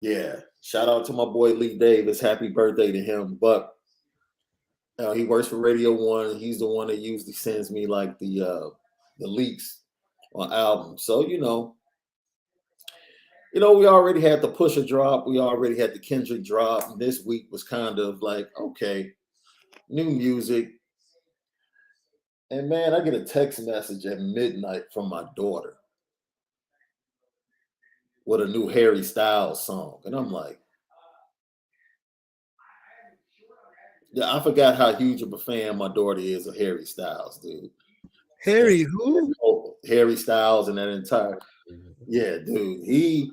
Yeah. Shout out to my boy Lee Davis. Happy birthday to him. But he works for Radio One. He's the one that usually sends me like the leaks on albums. So we already had the Pusha drop. We already had the Kendrick drop. And this week was kind of like, okay, new music. And man, I get a text message at midnight from my daughter with a new Harry Styles song. And I'm like, yeah, I forgot how huge of a fan my daughter is of Harry Styles, dude. Harry who? Harry Styles and that entire, yeah, dude.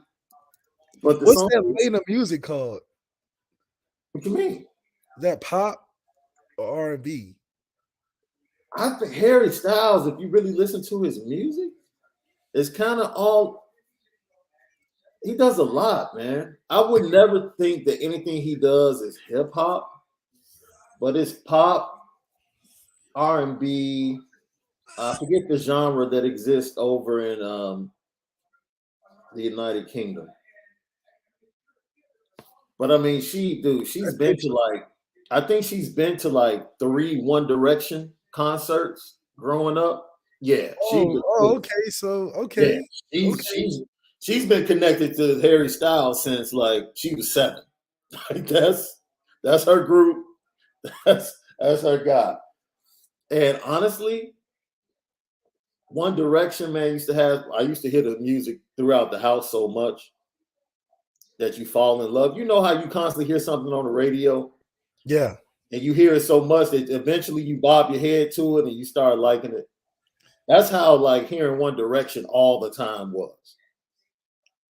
But what's that lane of music called? What you mean? Is that pop or R&B? I think Harry Styles, if you really listen to his music, it's kind of all. He does a lot, man. I would never think that anything he does is hip hop, but it's pop, R&B. I forget the genre that exists over in the United Kingdom. But I mean, she's been to like, I think she's been to like 3 One Direction concerts growing up. Yeah. Okay. So okay. Yeah, she's been connected to Harry Styles since like she was 7. Like that's her group. That's her guy. And honestly, One Direction, man, I used to hear the music throughout the house so much that you fall in love. You know how you constantly hear something on the radio? Yeah. And you hear it so much that eventually you bob your head to it and you start liking it. That's how like hearing One Direction all the time was.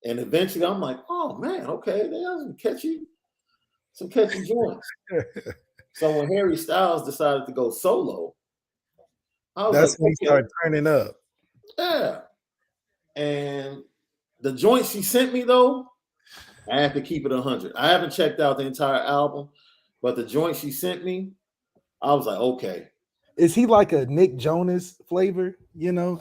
And eventually I'm like, oh man, okay, they have some catchy joints. So when Harry Styles decided to go solo, that's when he started turning up. Yeah. And the joint she sent me though, I have to keep it 100. I haven't checked out the entire album, but the joint she sent me, I was like, okay. Is he like a Nick Jonas flavor?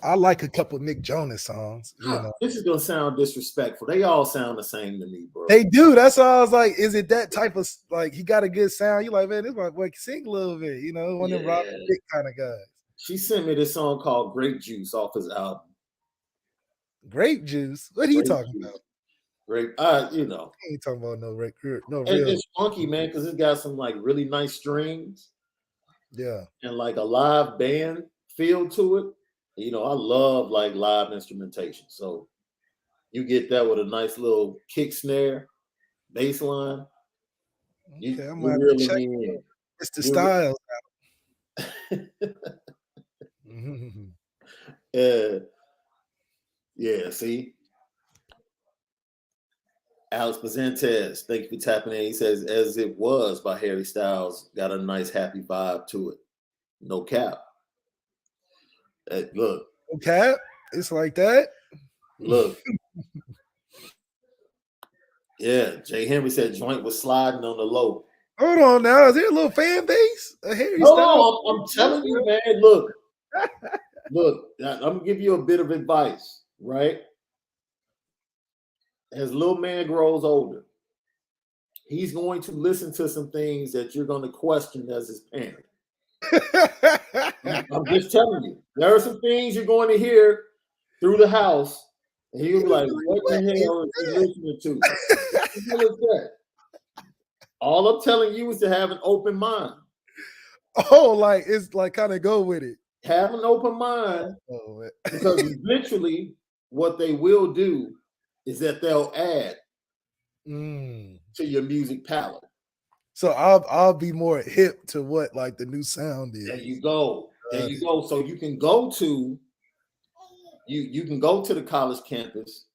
I like a couple Nick Jonas songs. This is gonna sound disrespectful. They all sound the same to me, bro. They do. That's why I was like, is it that type of like he got a good sound? You like, man, this my boy can sing a little bit, one of them Robin Thicke kind of guys. She sent me this song called Grape Juice off his album. Grape Juice? What are you talking about? Grape, He ain't talking about no real. It's funky, man, because it's got some like really nice strings. Yeah. And like a live band feel to it. I love like live instrumentation. So you get that with a nice little kick snare, bass line. Okay, I'm gonna really check it. It's the style. Yeah, see? Alex Pazentes, thank you for tapping in. He says, As It Was by Harry Styles, got a nice happy vibe to it. No cap. Look. No cap? It's like that? Look. Yeah, Jay Henry said joint was sliding on the low. Hold on now. Is there a little fan base? No, I'm telling you, man. Look, I'm going to give you a bit of advice, right? As little man grows older, he's going to listen to some things that you're going to question as his parent. I'm just telling you. There are some things you're going to hear through the house, and he'll be like, what the hell is he listening to? What is that? All I'm telling you is to have an open mind. Oh, like it's like kind of go with it. Have an open mind, because eventually what they will do is that they'll add to your music palette. So I'll be more hip to what like the new sound is. There you go. So you can go to you can go to the college campus,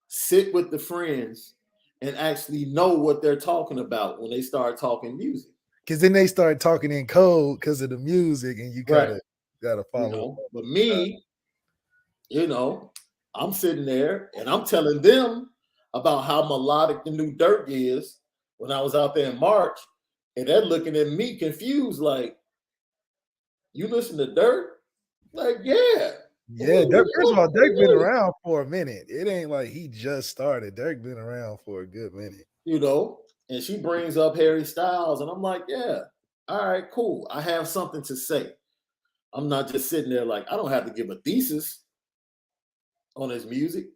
sit with the friends, and actually know what they're talking about when they start talking music. Because then they start talking in code because of the music, and you gotta follow. But me, I'm sitting there and I'm telling them about how melodic the new Dirt is when I was out there in March, and they're looking at me confused, like, you listen to Dirt? Like, yeah. Yeah, first of all, Dirk been around for a minute. It ain't like he just started. Dirk been around for a good minute. You know, and she brings up Harry Styles, and I'm like, yeah, all right, cool. I have something to say. I'm not just sitting there like, I don't have to give a thesis on his music.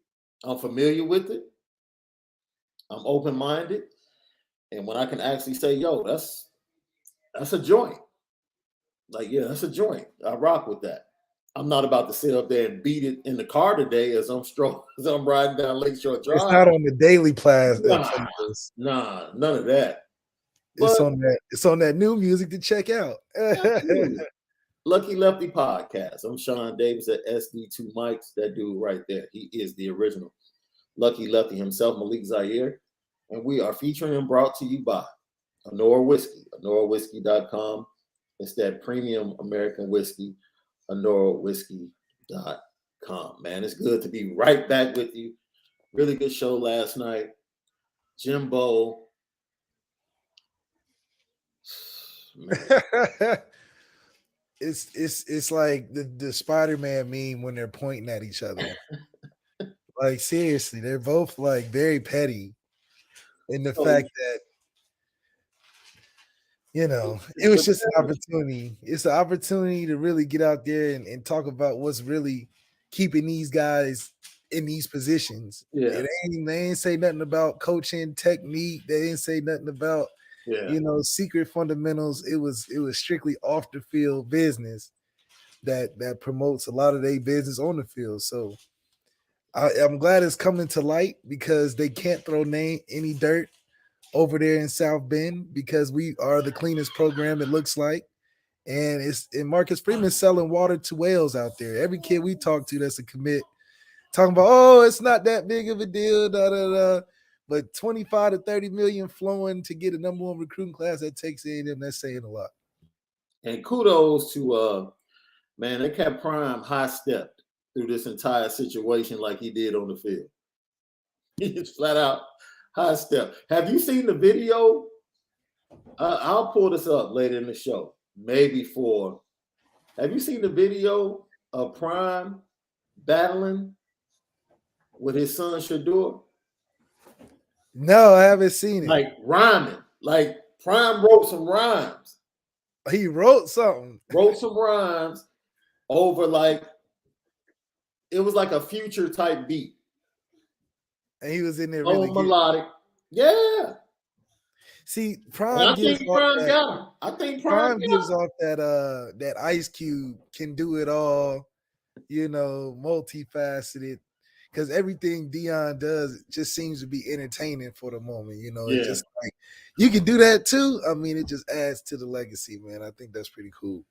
I'm familiar with it. I'm open-minded. And when I can actually say, yo, that's a joint. Like, yeah, that's a joint. I rock with that. I'm not about to sit up there and beat it in the car today as I'm riding down Lakeshore Drive. It's not on the daily playlist. Nah, none of that. But it's on that new music to check out. Lucky Lefty Podcast. I'm Shaun Davis at SD2 Mics. That dude right there. He is the original Lucky Lefty himself, Malik Zaire. And we are featuring and brought to you by Onora Whiskey, OnoraWhiskey.com. It's that premium American whiskey, OnoraWhiskey.com. Man, it's good to be right back with you. Really good show last night. Jimbo. It's like the Spider-Man meme when they're pointing at each other. Like, seriously, they're both like very petty in the fact that, you know, it was just an opportunity. It's an opportunity to really get out there and talk about what's really keeping these guys in these positions. Yeah. They ain't say nothing about coaching technique. They didn't say nothing about, you know, secret fundamentals. It was strictly off the field business that promotes a lot of their business on the field. So I'm glad it's coming to light because they can't throw any dirt over there in South Bend because we are the cleanest program, it looks like. And Marcus Freeman's selling water to whales out there. Every kid we talk to that's a commit talking about, oh, it's not that big of a deal, but 25 to 30 million flowing to get a number one recruiting class that takes A&M, that's saying a lot. And kudos to man, they kept Prime high-stepped through this entire situation like he did on the field. He's flat out high-step. Have you seen the video? I'll pull this up later in the show. Maybe have you seen the video of Prime battling with his son Shador? No, I haven't seen it. Like rhyming. Like Prime wrote some rhymes. He wrote something. Wrote some rhymes over it was like a Future type beat. And he was in there really melodic. Yeah. See, Prime gives off that. I think Prime gives off that Ice Cube can do it all, you know, multifaceted. Because everything Dion does just seems to be entertaining for the moment, you know. It's just like you can do that too. I mean, it just adds to the legacy, man. I think that's pretty cool.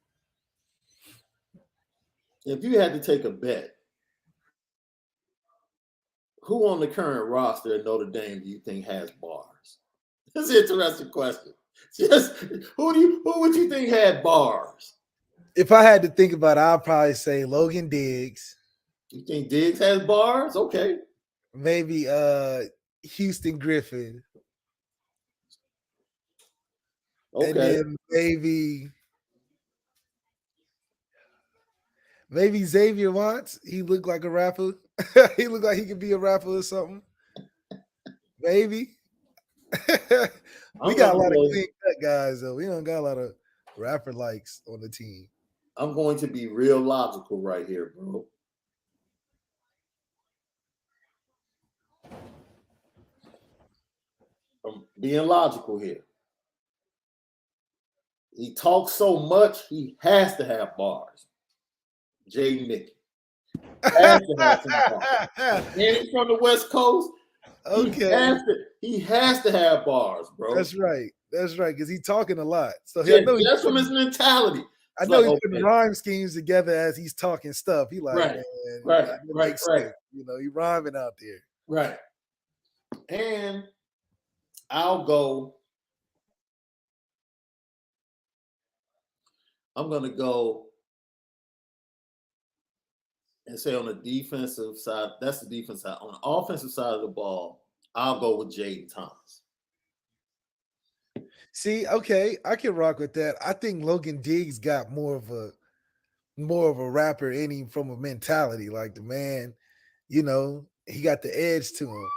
If you had to take a bet, who on the current roster at Notre Dame do you think has bars? That's an interesting question. Just who would you think had bars? If I had to think about it, I'd probably say Logan Diggs. You think Diggs has bars? Okay. Maybe Houston Griffin. Okay. And then maybe Xavier Watts. He looked like a rapper. He looked like he could be a rapper or something. Maybe. We got a lot of clean cut guys, though. We don't got a lot of rapper likes on the team. I'm going to be real logical right here, bro. I'm being logical here. He talks so much, he has to have bars. Jay Mickey. Has to have some bars. And he's from the West Coast. Okay. He has to have bars, bro. That's right. Because he's talking a lot. So that's from his mentality. I know he's putting rhyme schemes together as he's talking stuff. He like, right. You know, he rhyming out there. Right. And I'm going to go and say on the defensive side, that's the defense side. On the offensive side of the ball, I'll go with Jaden Thomas. See, okay, I can rock with that. I think Logan Diggs got more of a more of a rapper in him from a mentality. Like the man, he got the edge to him.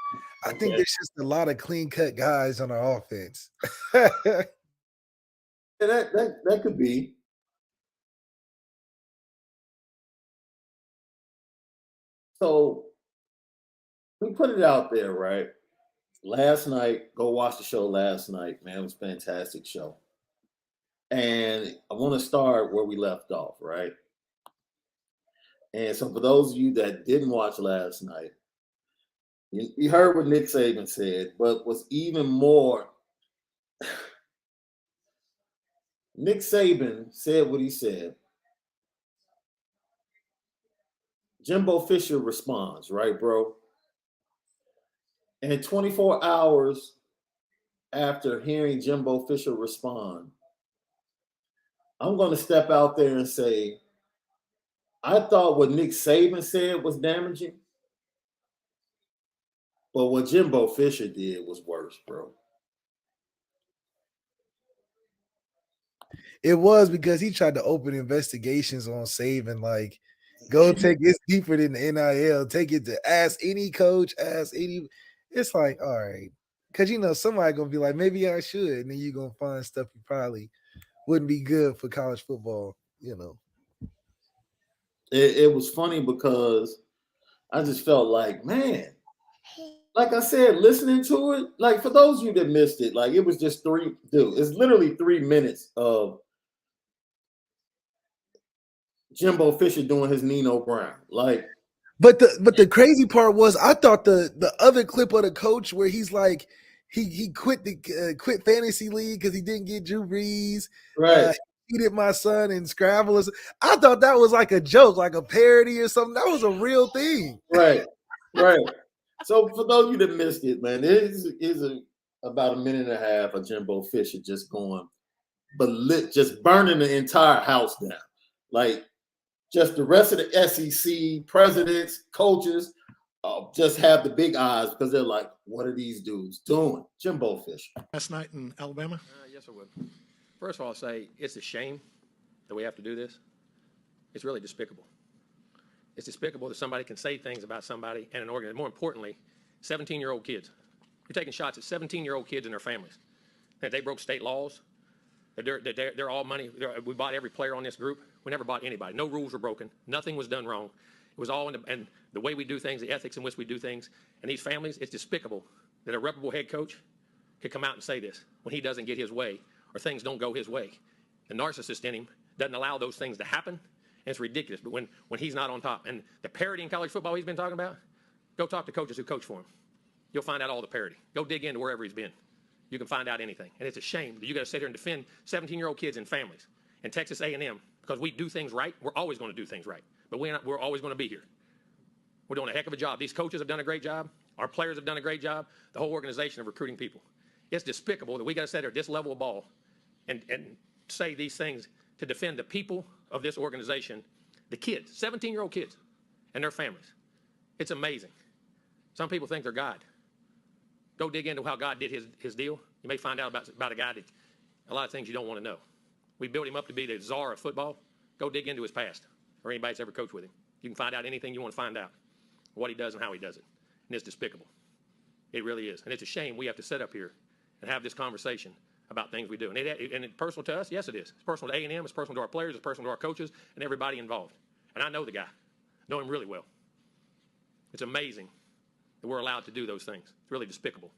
I think there's just a lot of clean-cut guys on our offense. That could be. So we put it out there, right? Last night, go watch the show last night, man. It was a fantastic show. And I want to start where we left off, right? And so for those of you that didn't watch last night, you heard what Nick Saban said, but what's even more, Nick Saban said what he said. Jimbo Fisher responds, right, bro? And 24 hours after hearing Jimbo Fisher respond, I'm going to step out there and say, I thought what Nick Saban said was damaging, but what Jimbo Fisher did was worse, bro. It was because he tried to open investigations on Saban, like, go take it's deeper than the NIL. Take it to ask any coach, ask any. It's like, all right, because somebody gonna be like, maybe I should, and then you're gonna find stuff you probably wouldn't be good for college football. It was funny because I just felt like, man, like I said, listening to it, like for those of you that missed it, like it was just it's literally 3 minutes of Jimbo Fisher doing his Nino Brown. Like, but the crazy part was I thought the other clip of the coach where he's like he quit the quit fantasy league because he didn't get Drew Brees. Right. He did my son in Scrabble. I thought that was like a joke, like a parody or something. That was a real thing. Right. So for those of you that missed it, man, it is about a minute and a half of Jimbo Fisher just going, just burning the entire house down. Like, just the rest of the SEC presidents, coaches, just have the big eyes because they're like, what are these dudes doing? Jimbo Fisher. Last night in Alabama? Yes, I would. First of all, I'll say it's a shame that we have to do this. It's really despicable. It's despicable that somebody can say things about somebody and an organization. More importantly, 17-year-old kids. You're taking shots at 17-year-old kids and their families. That they broke state laws. That they're all money. We bought every player on this group. We never bought anybody. No rules were broken. Nothing was done wrong. It was all and the way we do things, the ethics in which we do things. And these families, it's despicable that a reputable head coach could come out and say this when he doesn't get his way or things don't go his way. The narcissist in him doesn't allow those things to happen, and it's ridiculous. But when he's not on top, and the parity in college football he's been talking about, go talk to coaches who coach for him. You'll find out all the parity. Go dig into wherever he's been. You can find out anything. And it's a shame that you got to sit here and defend 17-year-old kids and families in Texas A&M because we do things right. We're always going to do things right, but we're always going to be here. We're doing a heck of a job. These coaches have done a great job. Our players have done a great job. The whole organization of recruiting people. It's despicable that we got to sit here at this level of ball and say these things to defend the people of this organization, the kids, 17-year-old kids and their families. It's amazing. Some people think they're God. Go dig into how God did his deal. You may find out about a guy that a lot of things you don't want to know. We built him up to be the czar of football. Go dig into his past or anybody that's ever coached with him. You can find out anything you want to find out, what he does and how he does it. And it's despicable. It really is. And it's a shame we have to sit up here and have this conversation about things we do. And it's personal to us? Yes, it is. It's personal to A&M. It's personal to our players. It's personal to our coaches and everybody involved. And I know the guy. Know him really well. It's amazing that we're allowed to do those things. It's really despicable.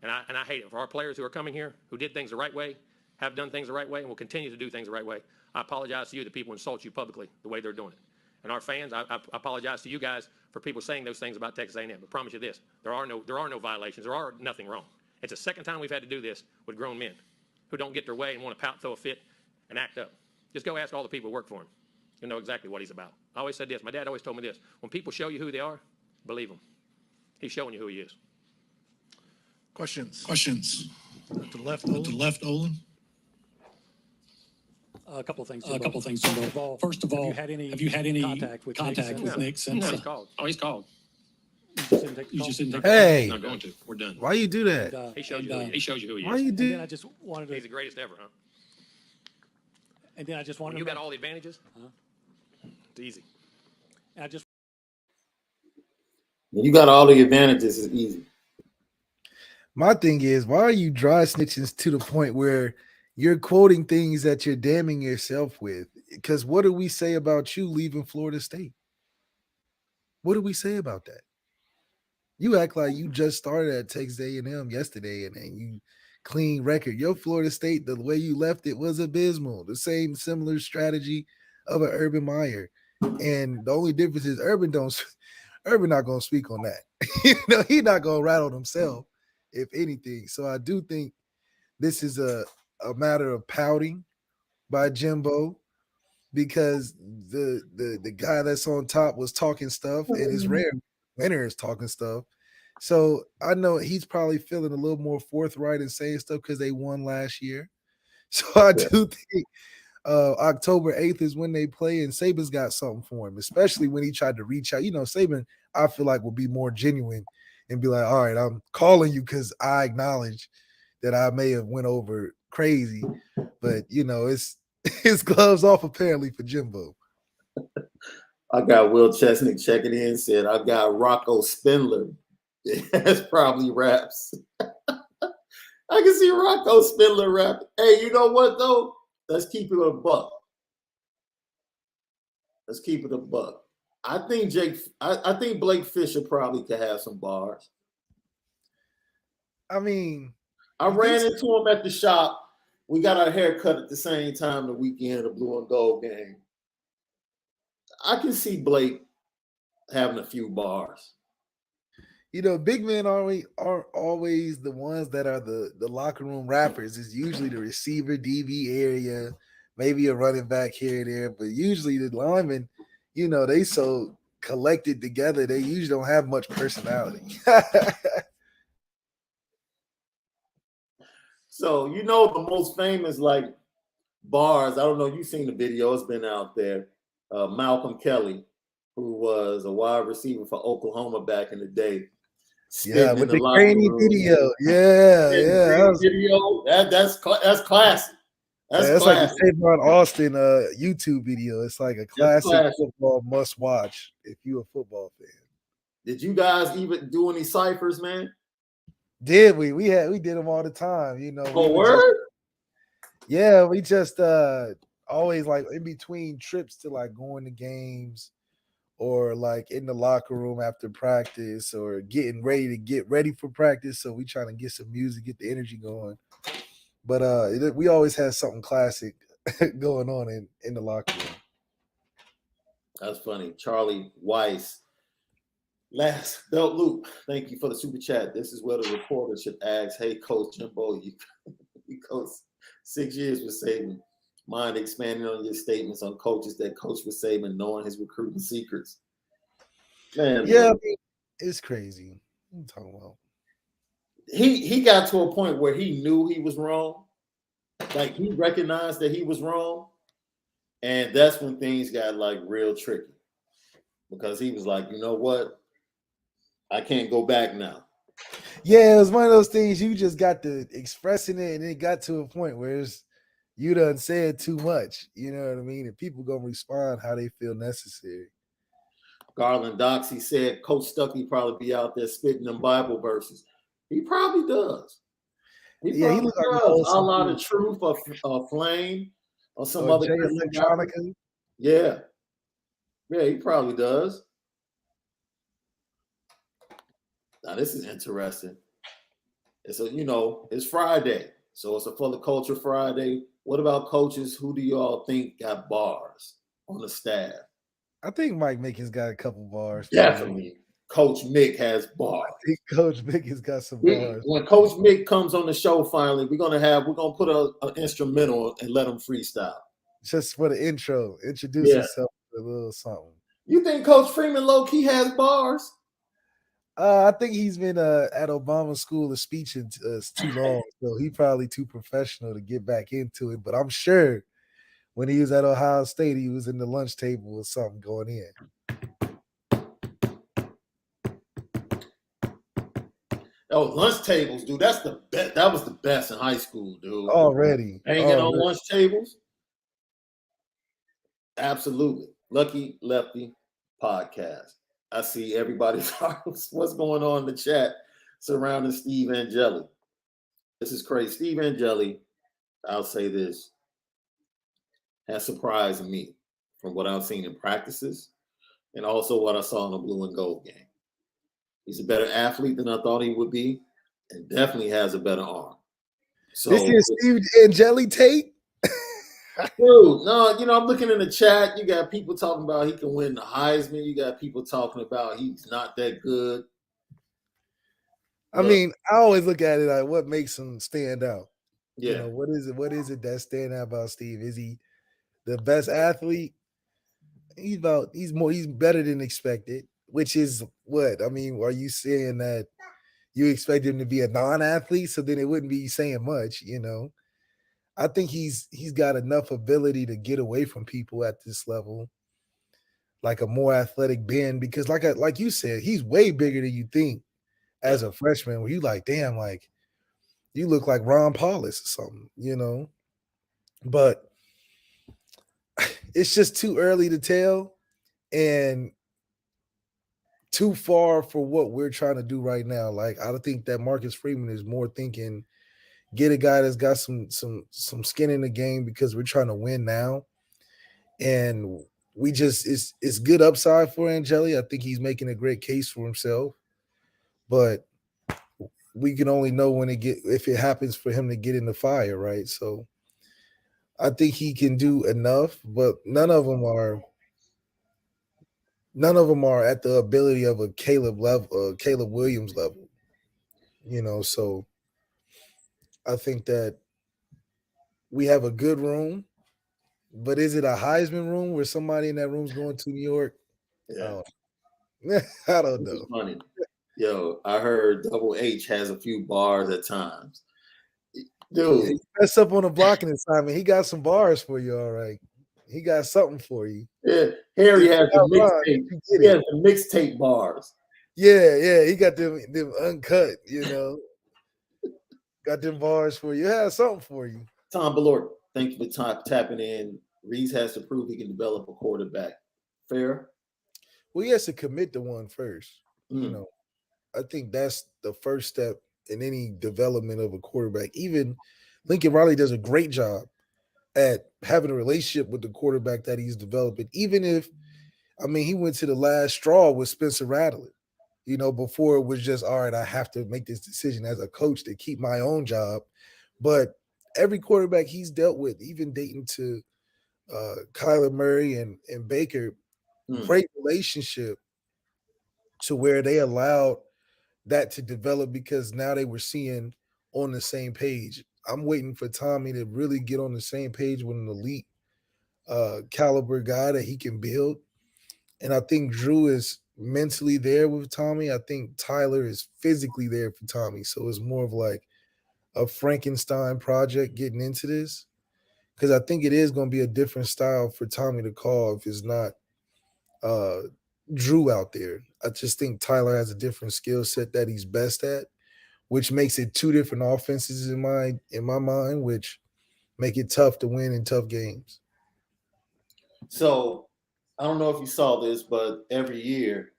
And I hate it. For our players who are coming here, who did things the right way, have done things the right way, and will continue to do things the right way, I apologize to you that people insult you publicly the way they're doing it. And our fans, I apologize to you guys for people saying those things about Texas A&M. But I promise you this, there are no violations. There are nothing wrong. It's the second time we've had to do this with grown men who don't get their way and want to pout, throw a fit, and act up. Just go ask all the people who work for him. You know exactly what he's about. I always said this. My dad always told me this. When people show you who they are, believe them. He's showing you who he is. Questions? To the left, Olin. A couple of things. Jimbo. First of all, have you had any contact with Nick since? No, he's called. Oh, he's called. You just didn't take Hey, Not going to. We're done. why you do that? He shows you who he is. He shows you who he Why is. you And then do? I just wanted He's to. the greatest ever, huh? And then I just wanted You to. got all the advantages. It's easy. I just When you got all the advantages, it's easy. My thing is, why are you dry snitching to the point where you're quoting things that you're damning yourself with? Because what do we say about you leaving Florida State? What do we say about that? You act like you just started at Texas A&M yesterday and you clean record. Your Florida State, the way you left it was abysmal. The same similar strategy of an Urban Meyer. And the only difference is Urban not going to speak on that. He's not going to rattle himself, if anything. So I do think this is a matter of pouting by Jimbo, because the guy that's on top was talking stuff, and it's rare winner is talking stuff. So I know he's probably feeling a little more forthright and saying stuff because they won last year. So I do think October 8th is when they play, and Saban's got something for him, especially when he tried to reach out. Saban, I feel like, will be more genuine and be like, all right, I'm calling you because I acknowledge that I may have went over crazy, but it's his gloves off apparently for Jimbo. I got Will Chesnick checking in, said I got Rocco Spindler. That's probably raps. I can see Rocco Spindler rap. Hey, you know what though? Let's keep it a buck. Let's keep it a buck. I think Blake Fisher probably could have some bars. I mean, I ran into him at the shop. We got our hair cut at the same time the weekend of the blue and gold game. I can see Blake having a few bars. Big men aren't always the ones that are the locker room rappers. It's usually the receiver, DB area, maybe a running back here and there. But usually the linemen, they so collected together, they usually don't have much personality. So, the most famous, bars, I don't know, you've seen the video, it's been out there. Malcolm Kelly, who was a wide receiver for Oklahoma back in the day. Yeah, with the grainy video. Yeah. Video. That's classic. That's like the Saban Austin YouTube video. It's like a classic football must watch if you're a football fan. Did you guys even do any ciphers, man? Did we? We did them all the time. Word? We just always in between trips to going to games, or in the locker room after practice, or getting ready for practice. So we trying to get some music, get the energy going. But we always had something classic going on in the locker room. That's funny. Charlie Weiss. Last belt loop. Thank you for the super chat. This is where the reporter should ask, hey, Coach Jimbo, you coached 6 years with Saban. Mind expanding on your statements on coaches that coach with Saban, knowing his recruiting secrets. Man, it's crazy. What are you talking about? He got to a point where he knew he was wrong. He recognized that he was wrong. And that's when things got real tricky. Because he was like, you know what? I can't go back now. Yeah, it was one of those things you just got to expressing it, and it got to a point where you done said too much. You know what I mean? And people gonna respond how they feel necessary. Garland Doxy said Coach Stuckey probably be out there spitting them Bible verses. He probably does. He looks like a lot of truth or flame or some other electronica. Yeah, he probably does. Now this is interesting. It's Friday, so it's a full of culture Friday. What about coaches? Who do y'all think got bars on the staff? I think Mike Mickens got a couple bars. Definitely. Coach Mick has bars. I think Coach Mickens got some bars. When Coach Mick comes on the show finally, we're gonna put an instrumental and let him freestyle. Just for the intro. Introduce yourself with a little something. You think Coach Freeman low-key has bars? I think he's been at Obama School of Speech too long, so he's probably too professional to get back into it. But I'm sure when he was at Ohio State, he was in the lunch table with something going in. Oh, lunch tables, dude. That's the best. That was the best in high school, dude. Already. Hanging on lunch tables? Absolutely. Lucky Lefty Podcast. I see everybody's what's going on in the chat surrounding Steve Angeli. This is crazy. Steve Angeli, I'll say this, has surprised me from what I've seen in practices and also what I saw in the blue and gold game. He's a better athlete than I thought he would be, and definitely has a better arm. So this is Steve Angeli tape. Dude, no, I'm looking in the chat. You got people talking about he can win the Heisman. You got people talking about he's not that good. I mean, I always look at it like what makes him stand out. Yeah. What is it that's standing out about Steve? Is he the best athlete? He's better than expected, which is what? I mean, are you saying that you expect him to be a non-athlete? So then it wouldn't be saying much, I think he's got enough ability to get away from people at this level, like a more athletic Ben, because like you said, he's way bigger than you think as a freshman. Where you like, damn, like you look like Ron Paulus or something, But it's just too early to tell and too far for what we're trying to do right now. Like I think that Marcus Freeman is more thinking, get a guy that's got some skin in the game because we're trying to win now. And we just it's good upside for Angeli. I think he's making a great case for himself. But we can only know if it happens for him to get in the fire, right? So I think he can do enough, but none of them are at the ability of a Caleb Williams level. So I think that we have a good room, but is it a Heisman room where somebody in that room's going to New York? Yeah. I don't know. Funny. Yo, I heard Double H has a few bars at times. Dude. He messed up on a blocking assignment. He got some bars for you, all right. He got something for you. Yeah, Harry has the mixtape. He has the mixtape bars. Yeah. He got them uncut, Got them bars for you. Has something for you. Tom Ballort, thank you for tapping in. Reese has to prove he can develop a quarterback. Fair? Well, he has to commit to one first. I think that's the first step in any development of a quarterback. Even Lincoln Riley does a great job at having a relationship with the quarterback that he's developing. Even if, he went to the last straw with Spencer Rattler, before it was just, all right, I have to make this decision as a coach to keep my own job. But every quarterback he's dealt with, even dating to Kyler Murray and Baker, great relationship to where they allowed that to develop because now they were seeing on the same page. I'm waiting for Tommy to really get on the same page with an elite caliber guy that he can build. And I think Drew is mentally there with Tommy. I think Tyler is physically there for Tommy. So it's more of like a Frankenstein project getting into this. Because I think it is going to be a different style for Tommy to call if it's not Drew out there. I just think Tyler has a different skill set that he's best at, which makes it two different offenses in my mind, which make it tough to win in tough games. So I don't know if you saw this, but every year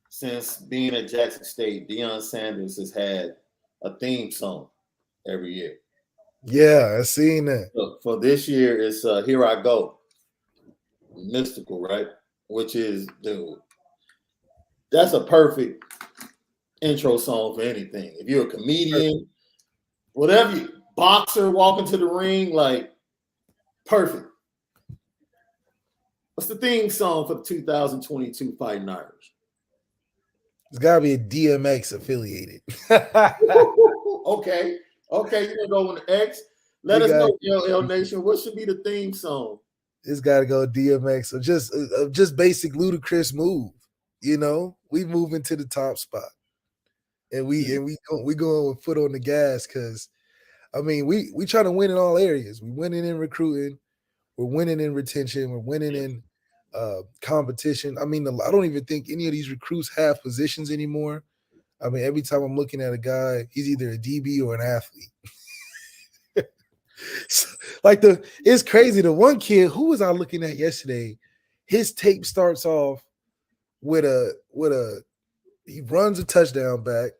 since being at Jackson State, Deion Sanders has had a theme song every year. Yeah, I seen that. So for this year, it's Here I Go. Mystical, right? Which is, dude, that's a perfect intro song for anything. If you're a comedian, whatever, boxer walking to the ring, like, perfect. What's the theme song for the 2022 Fighting Irish? It's got to be a DMX affiliated. Okay, you're going to go with the X. Let us know, LL Nation, what should be the theme song? It's got to go DMX. So just basic ludicrous move. We move into the top spot. And we going with foot on the gas because, we trying to win in all areas. We're winning in recruiting. We're winning in retention. We're winning in competition. I don't even think any of these recruits have positions anymore. Every time I'm looking at a guy, he's either a DB or an athlete. So, it's crazy. The one kid, who was I looking at yesterday? his tape starts off with he runs a touchdown back.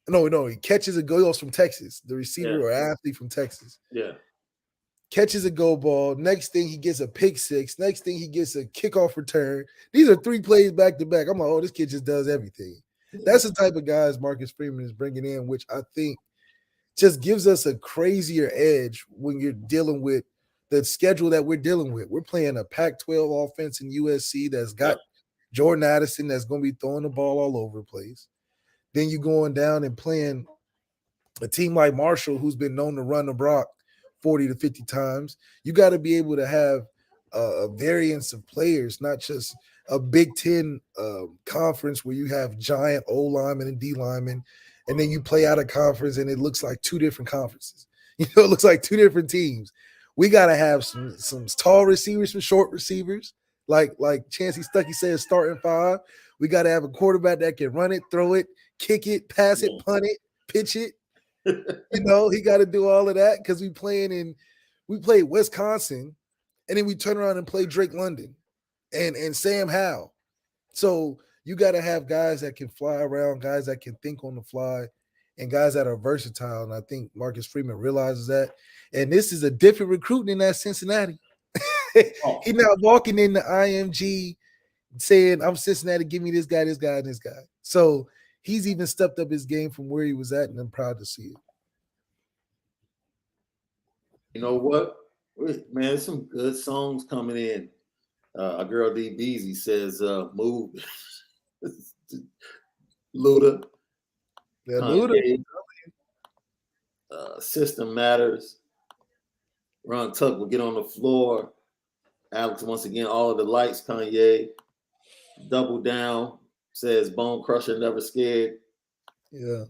No, he catches a goal from Texas, the receiver or athlete from Texas. Yeah. Catches a goal ball. Next thing, he gets a pick six. Next thing, he gets a kickoff return. These are 3 plays back to back. I'm like, oh, this kid just does everything. That's the type of guys Marcus Freeman is bringing in, which I think just gives us a crazier edge when you're dealing with the schedule that we're dealing with. We're playing a Pac-12 offense in USC that's got Jordan Addison that's going to be throwing the ball all over the place. Then you're going down and playing a team like Marshall, who's been known to run the rock 40 to 50 times. You got to be able to have a variance of players, not just a Big Ten conference where you have giant O linemen and D linemen, and then you play out of conference and it looks like 2 different conferences. It looks like 2 different teams. We got to have some tall receivers, some short receivers, like Chancey Stuckey says, starting 5. We got to have a quarterback that can run it, throw it, kick it, pass it, punt it, pitch it. He got to do all of that because we play Wisconsin, and then we turn around and play Drake London and Sam Howell. So you got to have guys that can fly around, guys that can think on the fly, and guys that are versatile. And I think Marcus Freeman realizes that. And this is a different recruit than that Cincinnati. He's not walking in the IMG saying, I'm Cincinnati, give me this guy, this guy, and this guy. So he's even stepped up his game from where he was at, and I'm proud to see it. You know what? Man, there's some good songs coming in. Our girl D Beezy says, move. Luda. Yeah, Luda. System Matters. Ron Tuck will get on the floor. Alex, once again, all of the lights, Kanye. Double Down says Bone Crusher, Never Scared. Yeah.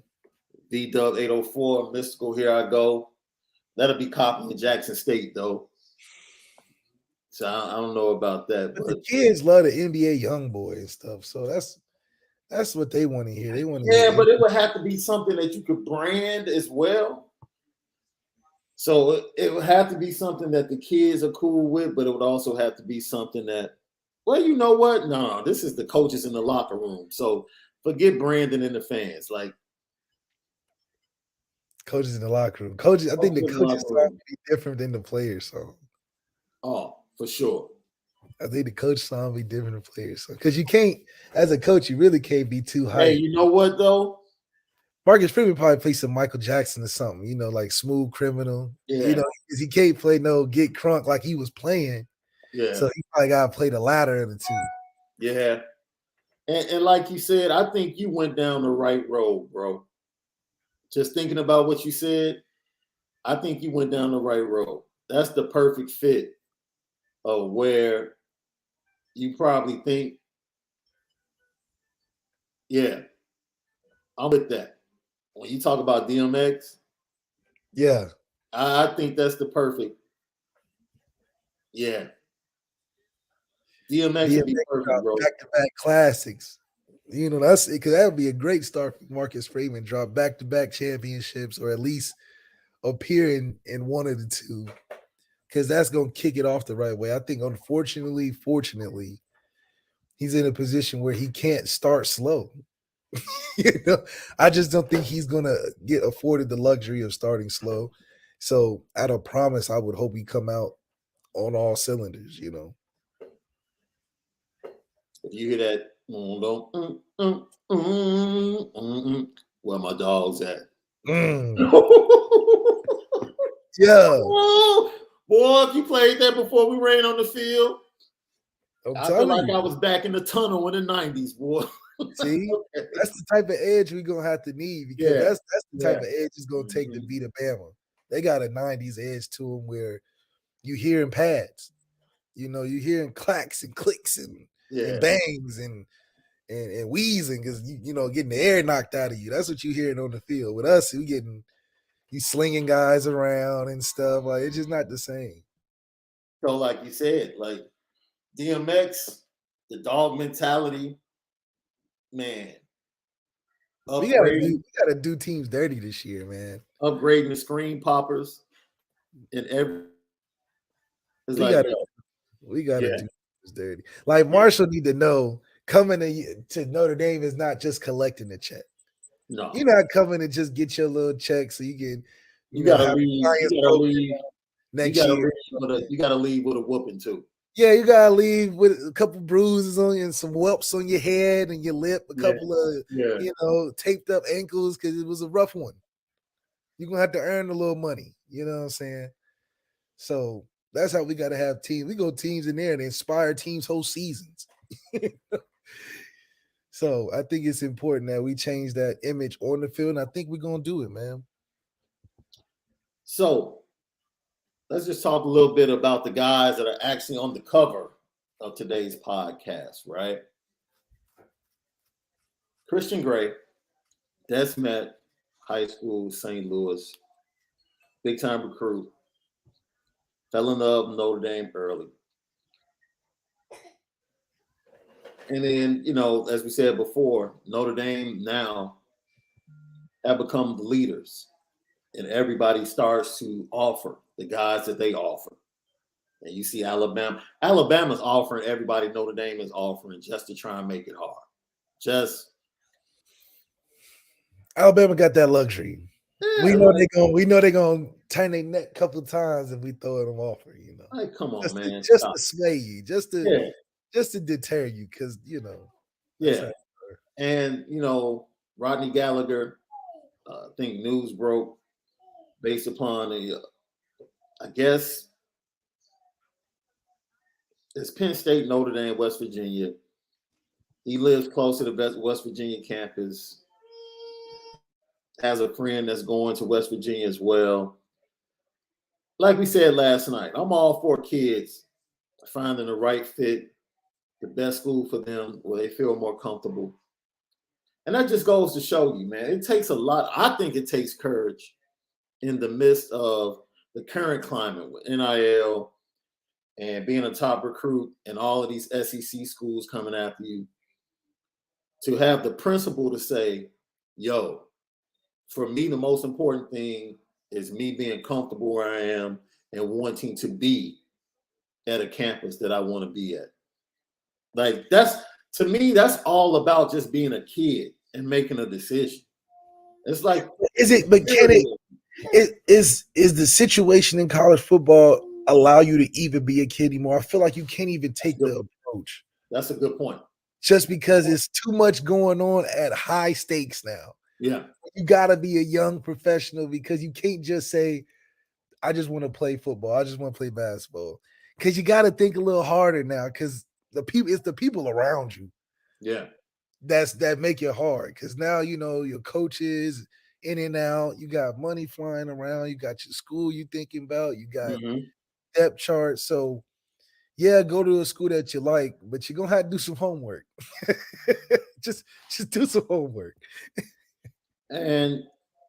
D-Dub 804, Mystical, Here I Go. That'll be copying Jackson State, though. So I don't know about that. But the kids love the NBA YoungBoy and stuff. So that's what they want to hear. They want to but it would have to be something that you could brand as well. So it would have to be something that the kids are cool with, but it would also have to be something that, well, you know what? No, this is the coaches in the locker room. So forget Brandon and the fans. Like coaches in the locker room. Coaches, I think the coaches song would be different than the players song. Oh, for sure. I think the coach song would be different than the players song. Because you can't, as a coach, you really can't be too high. Hey, you know what though? Marcus Freeman probably play some Michael Jackson or something, like Smooth Criminal. Yeah. Because he can't play no Get Crunk like he was playing. Yeah. So he probably got to play the latter of the 2. Yeah. And like you said, I think you went down the right road, bro. Just thinking about what you said, I think you went down the right road. That's the perfect fit of where you probably think, yeah, I'm with that. When you talk about DMX, yeah, I think that's the perfect. Yeah. DMX would be perfect, bro. Back-to-back classics. That's because that would be a great start for Marcus Freeman. Drop back-to-back championships, or at least appear in one of the 2, because that's going to kick it off the right way. I think, fortunately, he's in a position where he can't start slow. I just don't think he's going to get afforded the luxury of starting slow. So, out of promise, I would hope he come out on all cylinders, If you hear that, where my dog's at? Yeah. Boy, if you played that before we ran on the field, I feel like you. I was back in the tunnel in the 90s, boy. See, that's the type of edge we're going to have to need, because that's the type of edge it's going to take to beat Alabama. They got a 90s edge to them where you hearing pads. You hearing clacks and clicks and bangs and wheezing because getting the air knocked out of you. That's what you hearing on the field. With us, you slinging guys around and stuff. Like, it's just not the same. So, like you said, like DMX, the dog mentality, man. We gotta do teams dirty this year, man. Upgrading the screen poppers and every. We gotta do It's dirty. Like Marshall need to know coming to Notre Dame is not just collecting a check. No, you're not coming to just get your little check so you can. You gotta leave. You gotta leave next year. You gotta leave with a whooping too. Yeah, you gotta leave with a couple bruises on you and some whelps on your head and your lip, a couple of taped up ankles because it was a rough one. You're gonna have to earn a little money. You know what I'm saying? So that's how we gotta have teams. We go teams in there and inspire teams whole seasons. So I think it's important that we change that image on the field, and I think we're gonna do it, man. So let's just talk a little bit about the guys that are actually on the cover of today's podcast, right? Christian Gray, Desmet High School, St. Louis, big time recruit, fell in love with Notre Dame early. And then, as we said before, Notre Dame now have become the leaders, and everybody starts to offer the guys that they offer. And you see Alabama. Alabama's offering everybody Notre Dame is offering just to try and make it hard. Alabama got that luxury. Yeah, we know they're gonna turn their neck a couple of times if we throw them offer, Like, come on, man. Just to sway you, just to deter you, because Yeah. And Rodney Gallagher, I think news broke based upon I guess it's Penn State, Notre Dame, West Virginia. He lives close to the West Virginia campus. Has a friend that's going to West Virginia as well. Like we said last night, I'm all for kids finding the right fit, the best school for them where they feel more comfortable. And that just goes to show you, man, it takes a lot. I think it takes courage in the midst of the current climate with NIL and being a top recruit and all of these SEC schools coming after you, to have the principle to say, yo, for me, the most important thing is me being comfortable where I am and wanting to be at a campus that I want to be at. Like, to me, that's all about just being a kid and making a decision. It's like, is the situation in college football allow you to even be a kid anymore? I feel like you can't even take the approach. That's a good point. Just because it's too much going on at high stakes now. Yeah. You got to be a young professional, because you can't just say, I just want to play football. I just want to play basketball. Because you got to think a little harder now, because it's the people around you. Yeah. That make it hard, because now, your coaches in and out. You got money flying around. You got your school you thinking about. You got depth charts. So, yeah, go to a school that you like, but you're going to have to do some homework. just do some homework. And,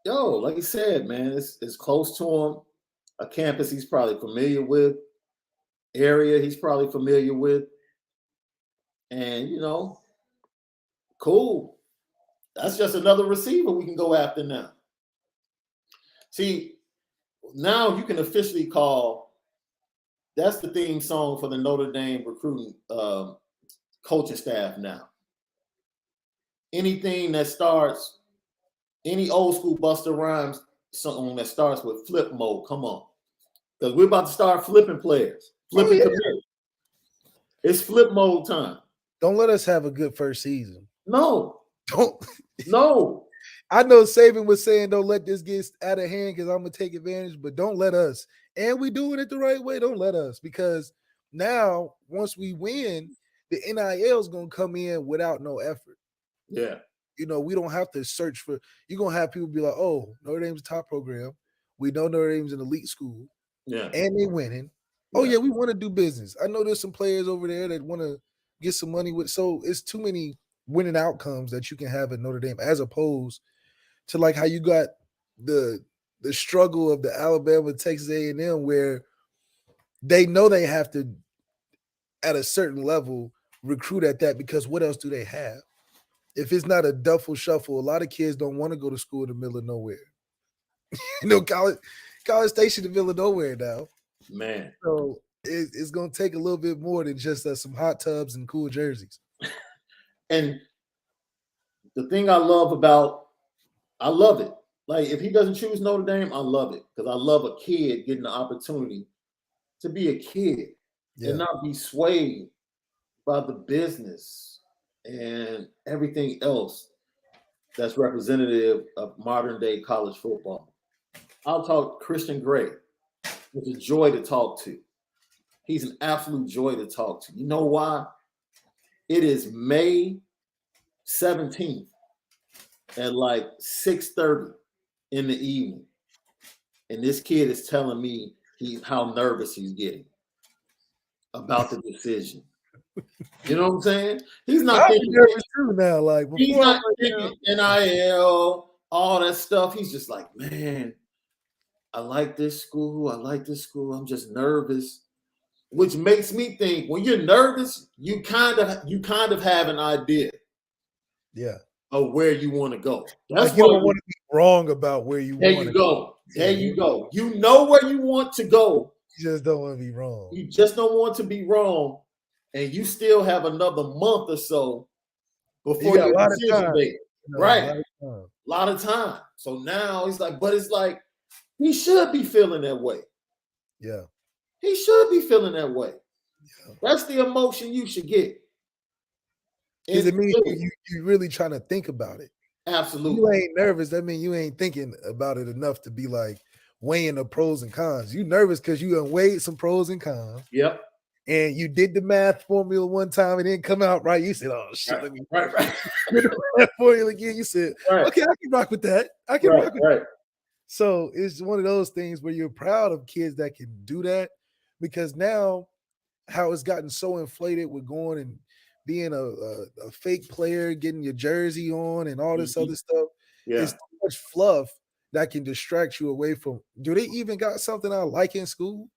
like you said, man, it's close to him. A campus he's probably familiar with. Area he's probably familiar with. And, cool. That's just another receiver we can go after now. See, now you can officially call, that's the theme song for the Notre Dame recruiting coaching staff now. Anything that starts, any old school Busta Rhymes song that starts with flip mode, come on. Because we're about to start flipping players. Flipping committed. It's flip mode time. Don't let us have a good first season. No. Don't. No. I know Saban was saying don't let this get out of hand because I'm going to take advantage, but don't let us. And we doing it the right way. Don't let us, because now once we win, the NIL is going to come in without no effort. Yeah. We don't have to search for – you're going to have people be like, oh, Notre Dame's a top program. We know Notre Dame's an elite school. Yeah. And they winning. Oh, yeah, we want to do business. I know there's some players over there that want to get some money with. So it's too many winning outcomes that you can have at Notre Dame, as opposed to like how you got the struggle of the Alabama, Texas A&M, where they know they have to, at a certain level, recruit at that, because what else do they have? If it's not a duffel shuffle, a lot of kids don't want to go to school in the middle of nowhere. College Station in the middle of nowhere now. Man. So it's going to take a little bit more than just some hot tubs and cool jerseys. And the thing I love it. Like, if he doesn't choose Notre Dame, I love it because I love a kid getting the opportunity to be a kid and not be swayed by the business and everything else that's representative of modern day college football. I'll talk Christian Gray. It's a joy to talk to. He's an absolute joy to talk to. You know why? It is May 17th at like 6:30 in the evening. And this kid is telling me how nervous he's getting about the decision. You know what I'm saying? He's not thinking nervous too now. Like, he's not thinking NIL, all that stuff. He's just like, man, I like this school. I'm just nervous. Which makes me think when you're nervous, you kind of have an idea. Yeah. Of where you want to go. That's like you don't want to be wrong about where you want to go. There you go. You know where you want to go. You just don't want to be wrong. You just don't want to be wrong. And you still have another month or so before your decision date. Right. A lot of time. So now he's like, but it's like, he should be feeling that way. Yeah. He should be feeling that way. Yeah. That's the emotion you should get. Because it means you really trying to think about it. Absolutely. You ain't nervous. That means you ain't thinking about it enough to be like weighing the pros and cons. You nervous because you done weighed some pros and cons. Yep. And you did the math formula one time and it didn't come out right. You said, oh, shit, let me the math formula again. You said, okay, I can rock with that. I can rock with that. So it's one of those things where you're proud of kids that can do that because now how it's gotten so inflated with going and being a fake player, getting your jersey on and all this other stuff. Yeah. It's too much fluff that can distract you away from. Do they even got something I like in school?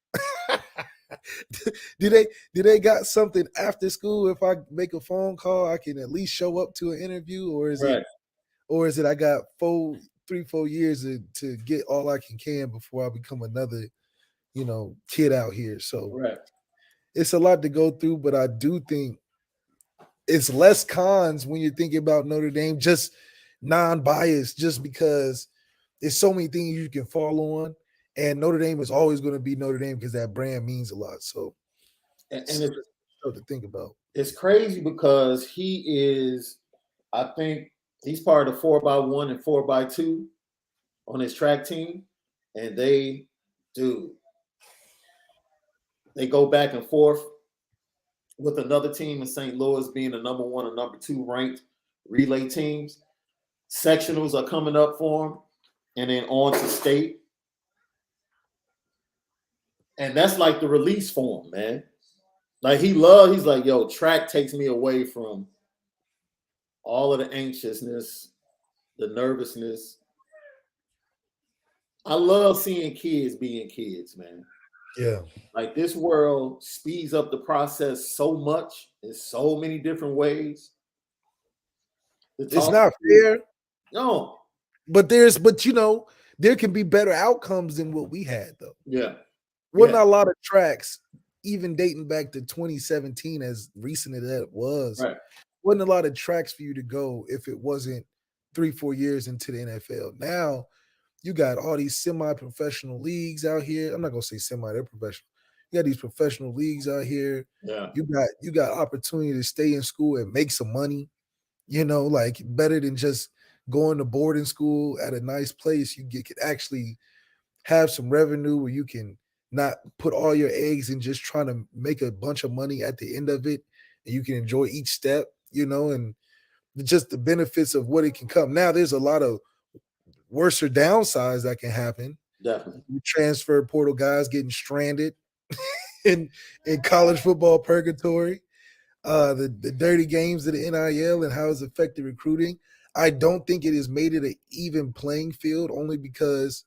do they got something after school? If I make a phone call, I can at least show up to an interview, or is it I got 3-4 years to get all I can before I become another, kid out here. So it's a lot to go through, but I do think it's less cons when you're thinking about Notre Dame, just non-biased, just because there's so many things you can fall on. And Notre Dame is always going to be Notre Dame because that brand means a lot. So it's to think about. It's crazy because I think he's part of the 4x1 and 4x2 on his track team. And they go back and forth with another team in St. Louis being the number 1 and number 2 ranked relay teams. Sectionals are coming up for him, and then on to state. And that's like the release for him, man. Like he's like, yo, track takes me away from all of the anxiousness, the nervousness. I love seeing kids being kids, man. Yeah. Like this world speeds up the process so much in so many different ways. It's not fair. No. But there can be better outcomes than what we had, though. Yeah. Wasn't a lot of tracks, even dating back to 2017, as recent as that was, wasn't a lot of tracks for you to go if it wasn't 3-4 years into the NFL. Now, you got all these semi-professional leagues out here. I'm not gonna say semi; they're professional. You got these professional leagues out here. Yeah. You got opportunity to stay in school and make some money. Like better than just going to boarding school at a nice place. You could actually have some revenue where you can not put all your eggs in just trying to make a bunch of money at the end of it, and you can enjoy each step. And just the benefits of what it can come. Now, there's a lot of worse or downsides that can happen. Definitely. Transfer portal guys getting stranded in college football purgatory. The dirty games of the NIL and how it's affected recruiting. I don't think it has made it an even playing field only because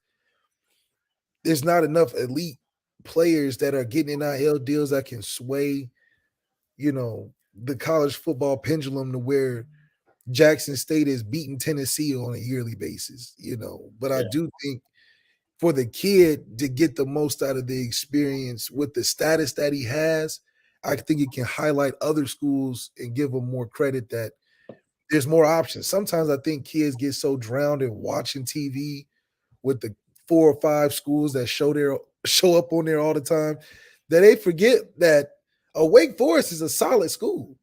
there's not enough elite players that are getting NIL deals that can sway, the college football pendulum to where Jackson State is beating Tennessee on a yearly basis, But I do think for the kid to get the most out of the experience with the status that he has, I think it can highlight other schools and give them more credit that there's more options. Sometimes I think kids get so drowned in watching TV with the 4 or 5 schools that show up on there all the time that they forget that Wake Forest is a solid school.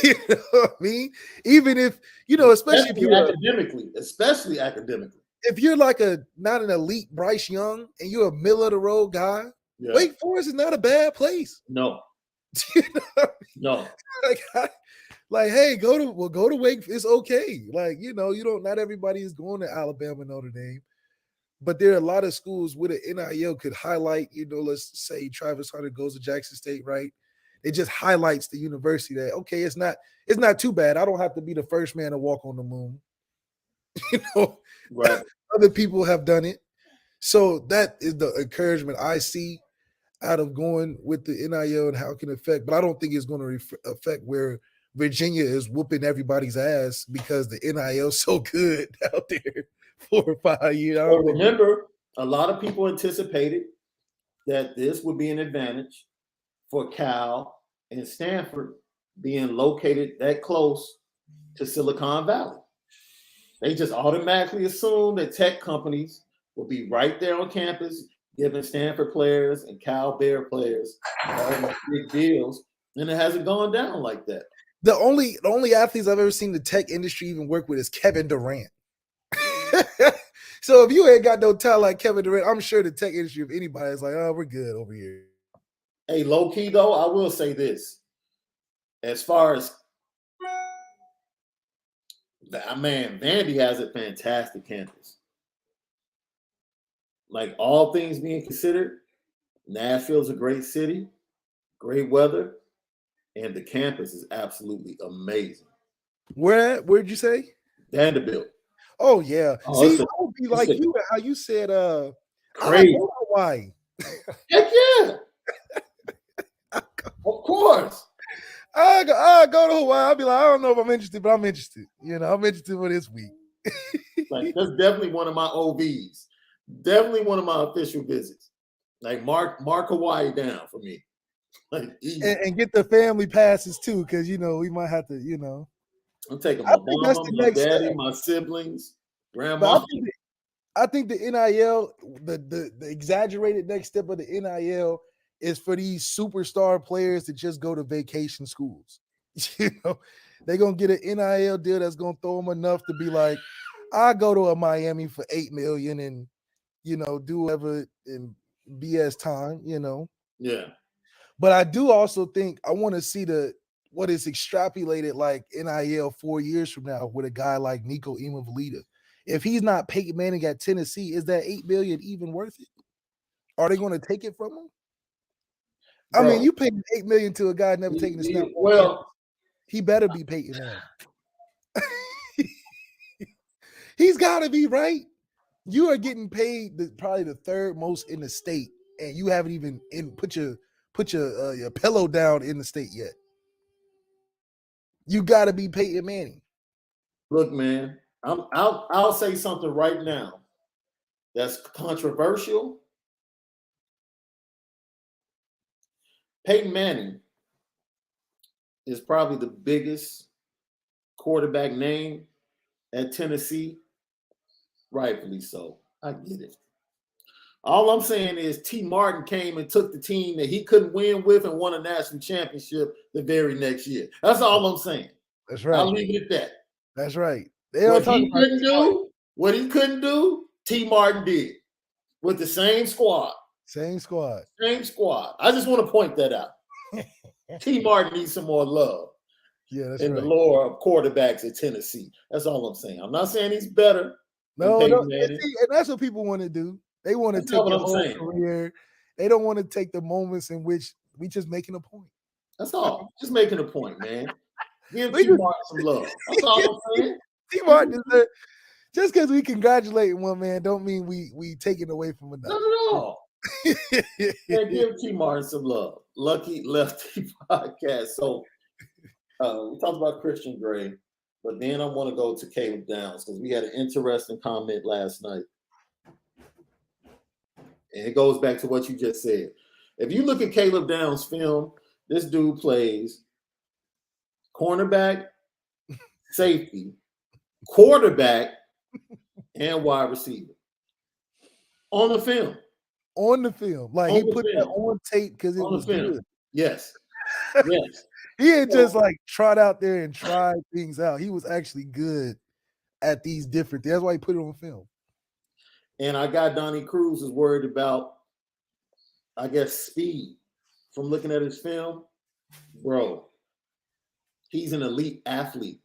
You know what I mean? Even if, especially if you're especially academically. If you're like not an elite Bryce Young and you're a middle of the road guy, Wake Forest is not a bad place. No. No. Like, hey, go to Wake. It's okay. Like, not everybody is going to Alabama, Notre Dame. But there are a lot of schools where the NIL could highlight, let's say Travis Hunter goes to Jackson State, right? It just highlights the university that, okay, it's not too bad. I don't have to be the first man to walk on the moon. Right. Other people have done it. So that is the encouragement I see out of going with the NIL and how it can affect. But I don't think it's going to affect where Virginia is whooping everybody's ass because the NIL is so good out there 4 or 5 years. Well, remember, a lot of people anticipated that this would be an advantage for Cal and Stanford being located that close to Silicon Valley. They just automatically assume that tech companies will be right there on campus, giving Stanford players and Cal Bear players all these big deals, and it hasn't gone down like that. The only athletes I've ever seen the tech industry even work with is Kevin Durant. So if you ain't got no talent like Kevin Durant, I'm sure the tech industry, if anybody, is like, oh, we're good over here. Hey, low key though, I will say this. As far as Vandy has a fantastic campus. Like, all things being considered, Nashville's a great city, great weather, and the campus is absolutely amazing. Where'd you say? Vanderbilt. Oh yeah. See, I would be like you, how you said, crazy. Hawaii. Heck yeah. Of course. I go to Hawaii. I'll be like, I don't know if I'm interested, but I'm interested. I'm interested for this week. Like, that's definitely one of my OVs. Definitely one of my official visits. Like, mark Hawaii down for me. Like, and get the family passes too, because we might have to, I'm taking my mama, my daddy, my siblings, grandma. I think the NIL, the exaggerated next step of the NIL is for these superstar players to just go to vacation schools. They're going to get an NIL deal that's going to throw them enough to be like, I go to a Miami for $8 million and, do whatever in BS time, Yeah. But I do also think I want to see what is extrapolated like NIL 4 years from now with a guy like Nico Iamaleava. If he's not Peyton Manning at Tennessee, is that $8 million even worth it? Are they going to take it from him? Bro, I mean, you paid $8 million to a guy never taking a snap. Well, he better be Peyton Manning. He's got to be, right. You are getting paid probably the third most in the state, and you haven't even put your pillow down in the state yet. You got to be Peyton Manning. Look, man, I'll say something right now that's controversial. Peyton Manning is probably the biggest quarterback name at Tennessee. Rightfully so. I get it. All I'm saying is T. Martin came and took the team that he couldn't win with and won a national championship the very next year. That's all I'm saying. That's right. I'll leave it at that. That's right. What he couldn't do, T. Martin did with the same squad. Same squad. I just want to point that out. T. Martin needs some more love. Yeah, that's in right. the lore of quarterbacks at Tennessee. That's all I'm saying. I'm not saying he's better. No, and that's what people want to do. They want to take your whole career. They don't want to take the moments in which we just making a point. That's all. Just making a point, man. Give T. Martin some love. That's all I'm saying. T. Martin is just because we congratulate one man don't mean we taking away from another. Not at all. Yeah, give T. Martin some love. Lucky Lefty Podcast. So we talked about Christian Gray, but then I want to go to Caleb Downs because we had an interesting comment last night. and it goes back to what you just said. If you look at Caleb Downs' film, this dude plays cornerback, safety, quarterback, and wide receiver on the film. On the film. Like, he put that on tape because it was good. Yes. Yes. He ain't just like trot out there and try things out. He was actually good at these different things. That's why he put it on film. And I got Donnie Cruz is worried about, I guess, speed from looking at his film. Bro, he's an elite athlete.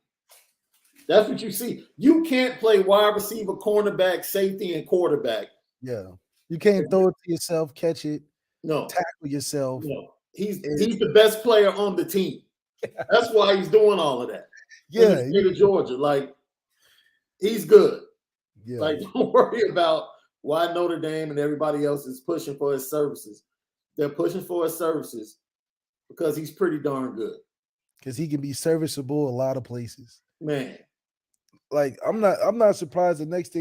That's what you see. You can't play wide receiver, cornerback, safety, and quarterback. Yeah. You can't throw it to yourself, catch it, tackle yourself. No. He's the best player on the team. That's why he's doing all of that. Yeah. In the state of Georgia. Like, he's good. Yeah. Like, don't worry about why Notre Dame and everybody else is pushing for his services. They're pushing for his services because he's pretty darn good. Because he can be serviceable a lot of places. Man. Like, I'm not surprised the next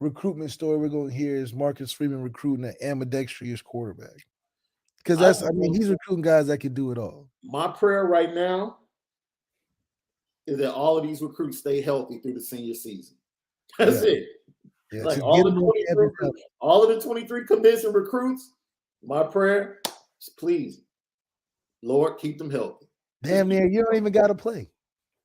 recruitment story we're going to hear is Marcus Freeman recruiting an ambidextrous quarterback. Because he's recruiting guys that can do it all. My prayer right now is that all of these recruits stay healthy through the senior season. That's it. Yeah, like all of the 23 commits and recruits, my prayer is please, Lord, keep them healthy. Damn near, you don't even got to play.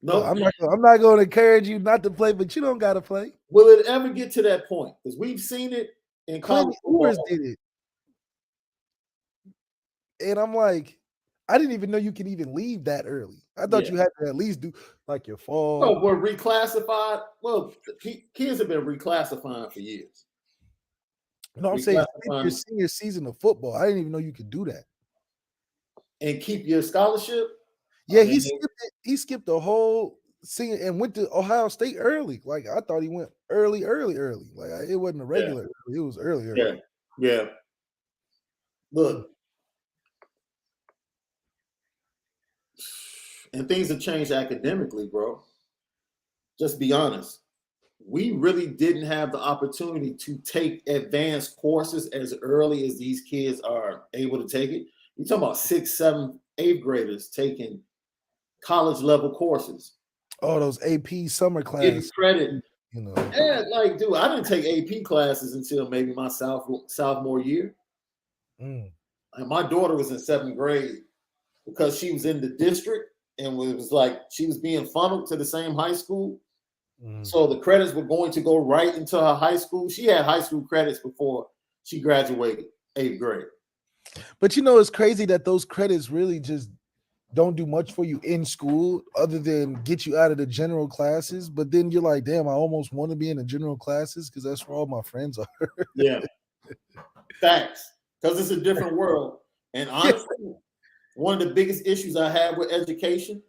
No, I'm not going to encourage you not to play, but you don't got to play. Will it ever get to that point? Because we've seen it in college football. Did it. And I'm like, I didn't even know you could even leave that early. I thought you had to at least do like your fall. No, we're reclassified. Well, kids have been reclassifying for years. No, I'm saying your senior season of football. I didn't even know you could do that. And keep your scholarship? Yeah, he skipped the whole senior and went to Ohio State early. Like, I thought he went early. Like, it wasn't a regular early. It was early. Yeah. Look. And things have changed academically, bro. Just be honest. We really didn't have the opportunity to take advanced courses as early as these kids are able to take it. You're talking about 6th, 7th, 8th graders taking college level courses. Oh, those AP summer classes. Getting credit. You know. Yeah, like, dude, I didn't take AP classes until maybe my sophomore year. And my daughter was in 7th grade because she was in the district. And it was like she was being funneled to the same high school. So the credits were going to go right into her high school. She had high school credits before she graduated 8th grade. But you know, it's crazy that those credits really just don't do much for you in school other than get you out of the general classes. But then you're like, damn, I almost want to be in the general classes because that's where all my friends are. Yeah. Facts. Because it's a different world. And honestly, one of the biggest issues I have with education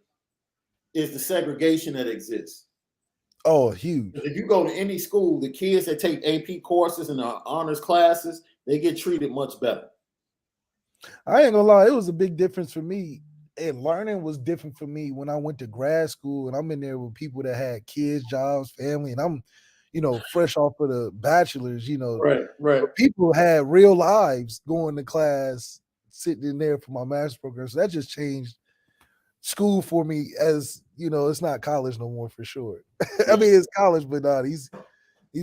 is the segregation that exists. Oh, huge. If you go to any school, the kids that take AP courses and honors classes, they get treated much better. I ain't gonna lie, it was a big difference for me. And learning was different for me when I went to grad school and I'm in there with people that had kids, jobs, family, and I'm, fresh off of the bachelor's, Right. People had real lives going to class, sitting in there for my master's program. So that just changed school for me as, it's not college no more for sure. I mean, it's college, but these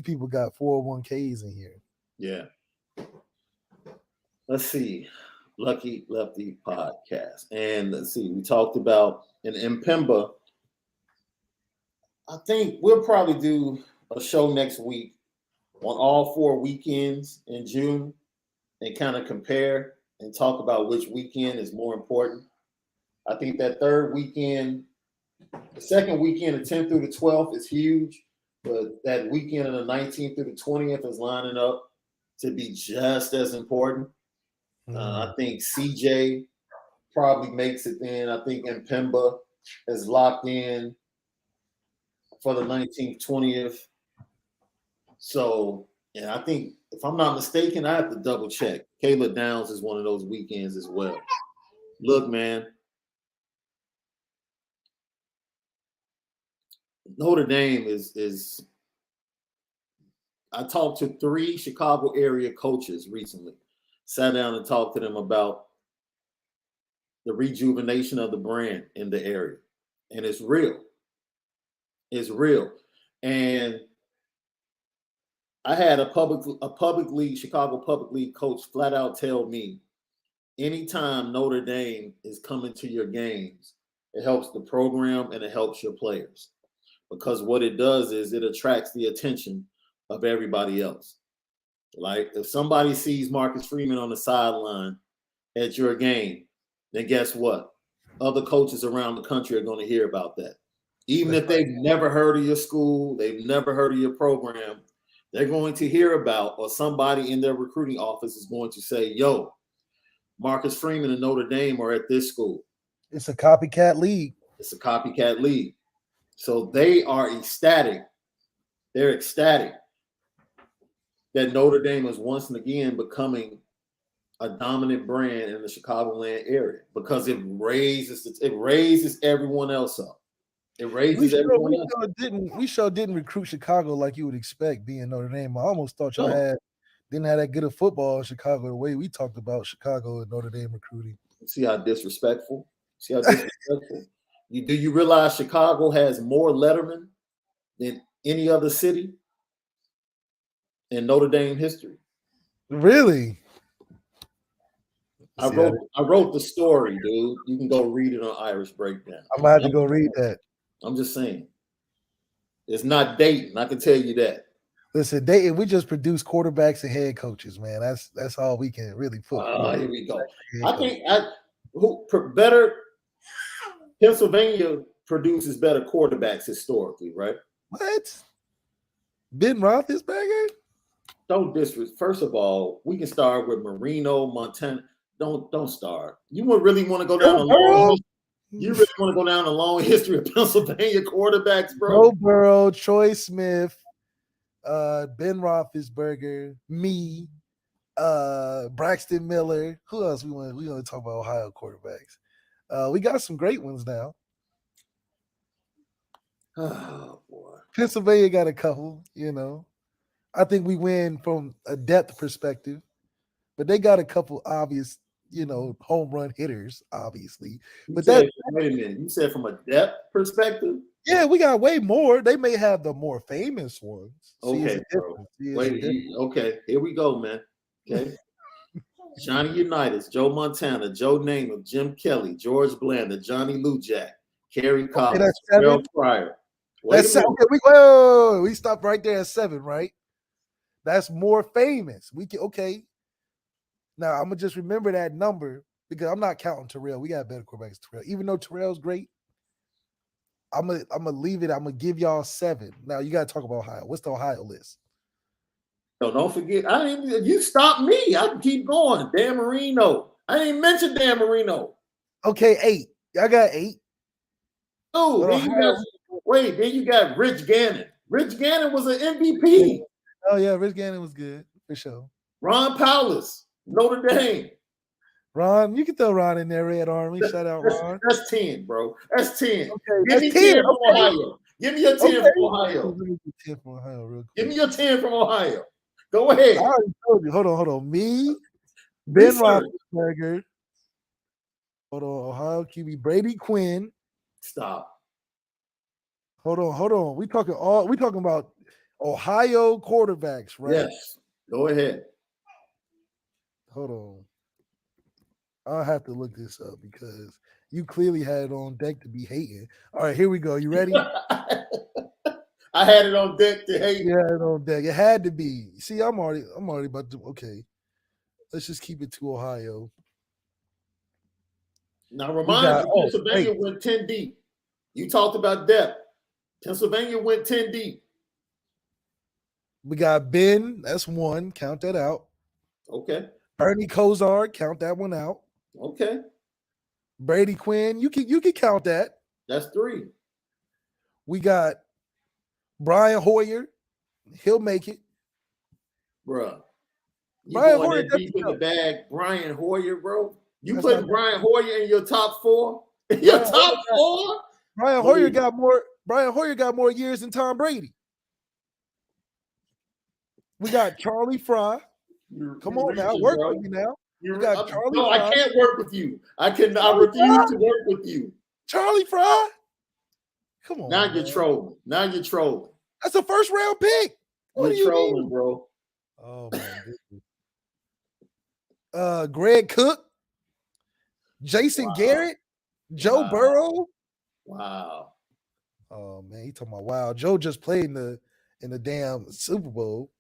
people got 401ks in here. Yeah. Let's see. Lucky Lefty Podcast. And let's see, we talked about in Mpemba. I think we'll probably do a show next week on all 4 weekends in June and kind of compare and talk about which weekend is more important. I think that third weekend, the second weekend, the 10th through the 12th is huge, but that weekend of the 19th through the 20th is lining up to be just as important. I think CJ probably makes it then. I think Mpemba is locked in for the 19th, 20th. So, I think if I'm not mistaken, I have to double check. Caleb Downs is one of those weekends as well. Look, man. Notre Dame is I talked to 3 Chicago area coaches recently. Sat down and talked to them about the rejuvenation of the brand in the area. And it's real. It's real. And I had a public league, Chicago public league coach flat out tell me, anytime Notre Dame is coming to your games, it helps the program and it helps your players. Because what it does is it attracts the attention of everybody else. Like if somebody sees Marcus Freeman on the sideline at your game, then guess what? Other coaches around the country are going to hear about that. Even if they've never heard of your school, they've never heard of your program, they're going to hear about, or somebody in their recruiting office is going to say, yo, Marcus Freeman and Notre Dame are at this school. It's a copycat league. It's a copycat league. So they are ecstatic. They're ecstatic that Notre Dame is once again becoming a dominant brand in the Chicagoland area because it raises everyone else up. It raises everyone else up. We sure didn't recruit Chicago like you would expect being Notre Dame. I almost thought y'all didn't have that good of football in Chicago the way we talked about Chicago and Notre Dame recruiting. See how disrespectful? Do you realize Chicago has more lettermen than any other city in Notre Dame history? Really? I wrote the story, dude. You can go read it on Irish Breakdown. I'm gonna have to go read that. I'm just saying. It's not Dayton. I can tell you that. Listen, Dayton, we just produce quarterbacks and head coaches, man. That's all we can really put. Here we go. I think better Pennsylvania produces better quarterbacks historically, right? What? Ben Roethlisberger? Don't disrespect. First of all, we can start with Marino, Montana. Don't start. You would really want to go down a long history of Pennsylvania quarterbacks, bro. Joe Burrow, Troy Smith, Ben Roethlisberger, me, Braxton Miller. Who else we want to talk about Ohio quarterbacks? We got some great ones now. Oh boy. Pennsylvania got a couple, I think we win from a depth perspective, but they got a couple obvious, home run hitters, obviously. But wait a minute. You said from a depth perspective? Yeah, we got way more. They may have the more famous ones. Okay, bro. Okay, here we go, man. Okay. Johnny Unitas, Joe Montana, Joe Namath, Jim Kelly, George Blanda, Johnny Lujack, Kerry Collins, Terrell Pryor. We stopped right there at 7, right? That's more famous. Now I'm gonna just remember that number because I'm not counting Terrell. We got better quarterbacks than Terrell. Even though Terrell's great, I'm gonna leave it. I'm gonna give y'all 7. Now you gotta talk about Ohio. What's the Ohio list? No, don't forget. You stopped me. I can keep going. Dan Marino. I didn't mention Dan Marino. Okay, 8. Y'all got 8. Oh, then you got Rich Gannon. Rich Gannon was an MVP. Oh yeah, Rich Gannon was good for sure. Ron Powless, Notre Dame. Ron, you can throw Ron in there, Red Army. Shout out Ron. That's 10, bro. That's 10. Okay, Give me 10 from Ohio. Give me your 10 from Ohio. Let me get 10 from Ohio real quick. Give me your 10 from Ohio. Go ahead. I already told you. Hold on. Me, Ben Roethlisberger. Hold on. Ohio QB Brady Quinn. Stop. Hold on. We talking about Ohio quarterbacks, right? Yes. Go ahead. Hold on. I'll have to look this up because you clearly had it on deck to be hating. All right, here we go. You ready? I had it on deck to hate. You had it on deck. It had to be. See, I'm already about to. Okay, let's just keep it to Ohio. Now remind you, Pennsylvania went 10 deep. You talked about depth. Pennsylvania went 10 deep. We got Ben. That's 1. Count that out. Okay. Ernie Kosar. Count that one out. Okay. Brady Quinn. You can count that. That's 3. We got Brian Hoyer. He'll make it. Bruh. Brian Hoyer deep in the bag. Brian Hoyer, bro. You put Brian Hoyer in your top 4? Your top 4? Brian Hoyer got more years than Tom Brady. We got Charlie Fry. Come on now, work with me now. We got Charlie Fry. I can't work with you. I refuse to work with you. Charlie Fry. Come on. Now you're trolling. That's a first round pick. What you're trolling, bro. Oh my goodness. Greg Cook, Jason Garrett, Joe Burrow. Wow. Oh man, he talking about wow. Joe just played in the damn Super Bowl.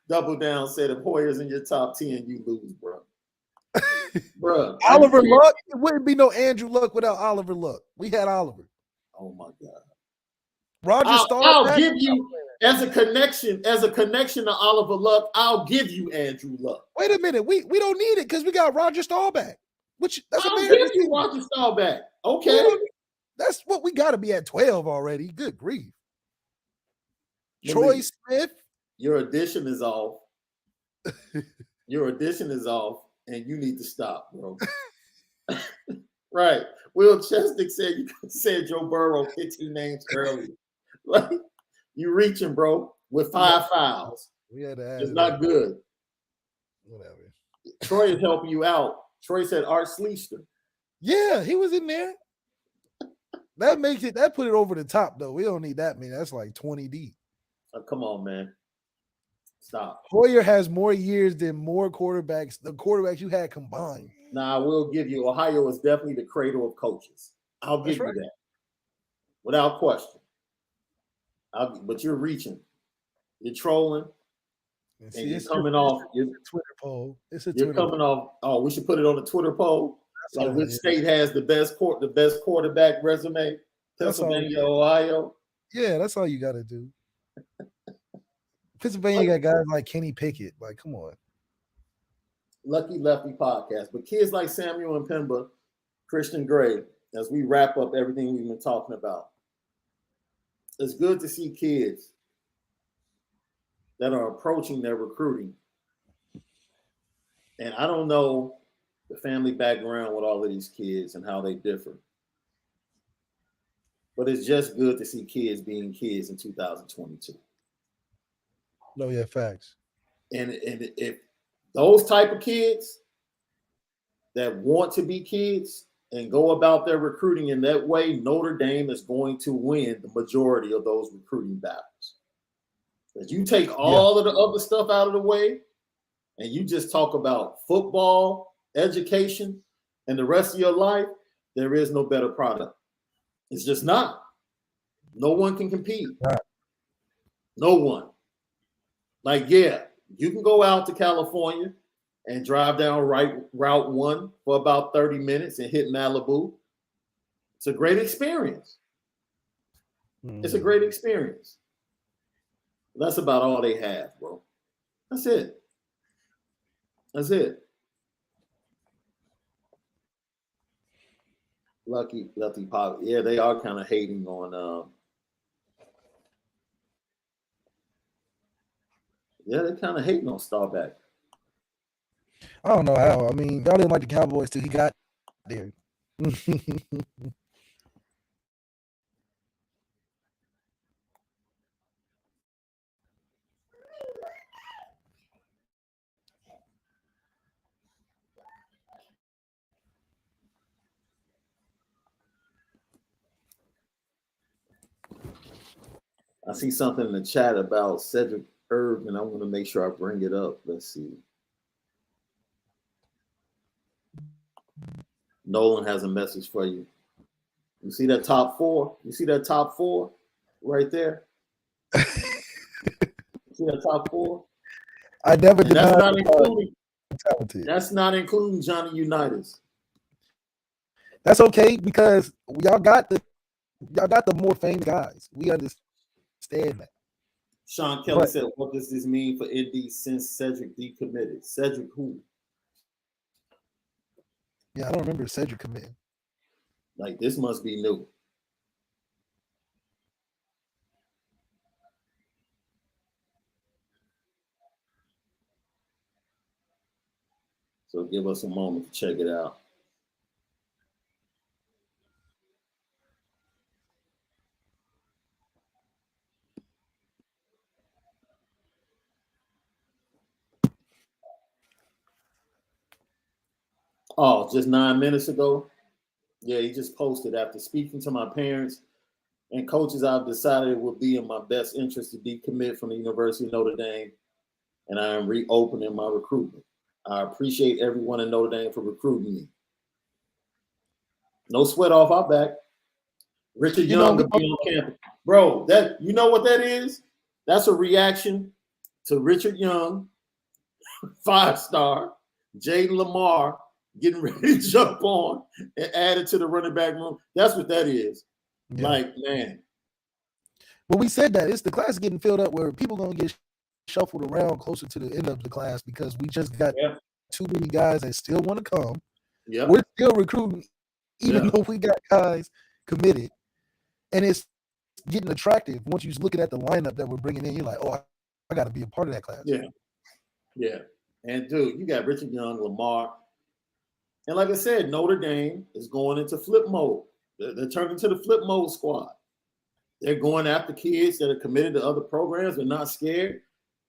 Double down said if Hoyer's in your top 10, you lose, bro. Bro. Oliver Luck. It wouldn't be no Andrew Luck without Oliver Luck. We had Oliver. Oh my God. Roger Staubach. I'll give you as a connection to Oliver Luck, I'll give you Andrew Luck. Wait a minute. We don't need it because we got Roger Staubach. I'll give you Roger Staubach. Okay. That's what we got to be at 12 already. Good grief. Troy Smith. Your addition is off. Your addition is off, and you need to stop, bro. Right. Will Chesnick said Joe Burrow 15 names early. Like, you reaching, bro, with 5 fouls. We had to add it's not good. Whatever. Troy is helping you out. Troy said Art Sleester. Yeah, he was in there. That put it over the top, though. We don't need that many. That's like 20 deep. Oh, come on, man. Stop. Hoyer has more years than more quarterbacks, the quarterbacks you had combined. Now, I will give you, Ohio is definitely the cradle of coaches. I'll give you that. Without question. But you're reaching. You're trolling. And you're coming off. It's a Twitter poll. You're coming off. Oh, we should put it on the Twitter poll. Like which state has the best quarterback resume? Pennsylvania, Ohio. Yeah, that's all you got to do. Pennsylvania got guys like Kenny Pickett. Like, come on. Lucky Lefty Podcast. But kids like Samuel and Pemba, Christian Gray, as we wrap up everything we've been talking about, it's good to see kids that are approaching their recruiting. And I don't know the family background with all of these kids and how they differ. But it's just good to see kids being kids in 2022. No, yeah, facts. And if those type of kids that want to be kids and go about their recruiting in that way, Notre Dame is going to win the majority of those recruiting battles. As you take all of the other stuff out of the way and you just talk about football, education, and the rest of your life, there is no better product. It's just not. No one can compete. Right. No one. Like, yeah, you can go out to California and drive down Route 1 for about 30 minutes and hit Malibu. It's a great experience. It's a great experience. That's about all they have, bro. That's it. That's it. Lucky Pop. Yeah, they are kind of hating on they're kind of hating on Staubach. I don't know how. I mean, y'all didn't like the Cowboys till he got there. I see something in the chat about Cedric Irv, and I want to make sure I bring it up. Let's see. Nolan has a message for you. You see that top 4? You see that top 4 right there? You see that top 4? I never did. That's not including Johnny Unitas. That's okay because y'all got the more famous guys. We understand that. Sean Kelly said, "What does this mean for ND since Cedric decommitted? Cedric who? Yeah, I don't remember Cedric committing. Like this must be new." So give us a moment to check it out. Oh, just 9 minutes ago. Yeah, he just posted, after speaking to my parents and coaches, I've decided it would be in my best interest to decommit from the University of Notre Dame, and I am reopening my recruitment. I appreciate everyone in Notre Dame for recruiting me. No sweat off our back. Richard Young will be on campus. Bro, that, you know what that is? That's a reaction to Richard Young, 5-star, Jaden Lamar getting ready to jump on and add it to the running back room. That's what that is. Yeah. Like, man. Well, we said that it's the class getting filled up where people going to get shuffled around closer to the end of the class because we just got too many guys that still want to come. Yeah, we're still recruiting, even though we got guys committed, and it's getting attractive. Once you're looking at the lineup that we're bringing in, you're like, oh, I got to be a part of that class. Yeah. And dude, you got Richard Young, Lamar, and like I said, Notre Dame is going into flip mode. They're turning to the flip mode squad. They're going after kids that are committed to other programs. They're not scared.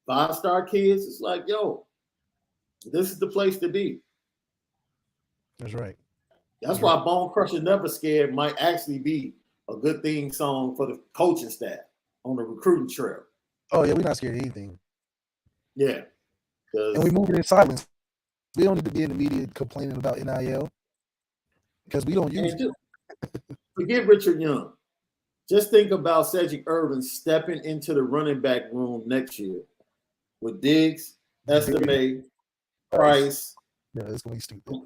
5-star kids, it's like, yo, this is the place to be. That's right. That's why Bone Crusher Never Scared might actually be a good theme song for the coaching staff on the recruiting trail. Oh, yeah, we're not scared of anything. Yeah. And we move it in silence. We don't need to be in the media complaining about NIL because we don't use it. Forget Richard Young. Just think about Cedric Irvin stepping into the running back room next year with Diggs, Estime, Price. Yeah, it's going to be stupid.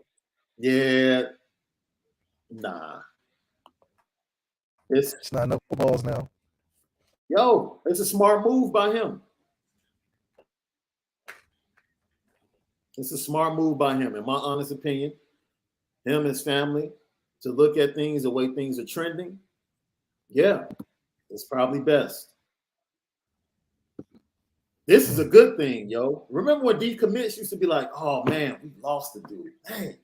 Yeah. Nah. It's not enough footballs now. Yo, it's a smart move by him. It's a smart move by him, in my honest opinion. Him and his family, to look at things the way things are trending. Yeah, it's probably best. This is a good thing, yo. Remember when decommits used to be like, oh, man, we lost the dude. Dang,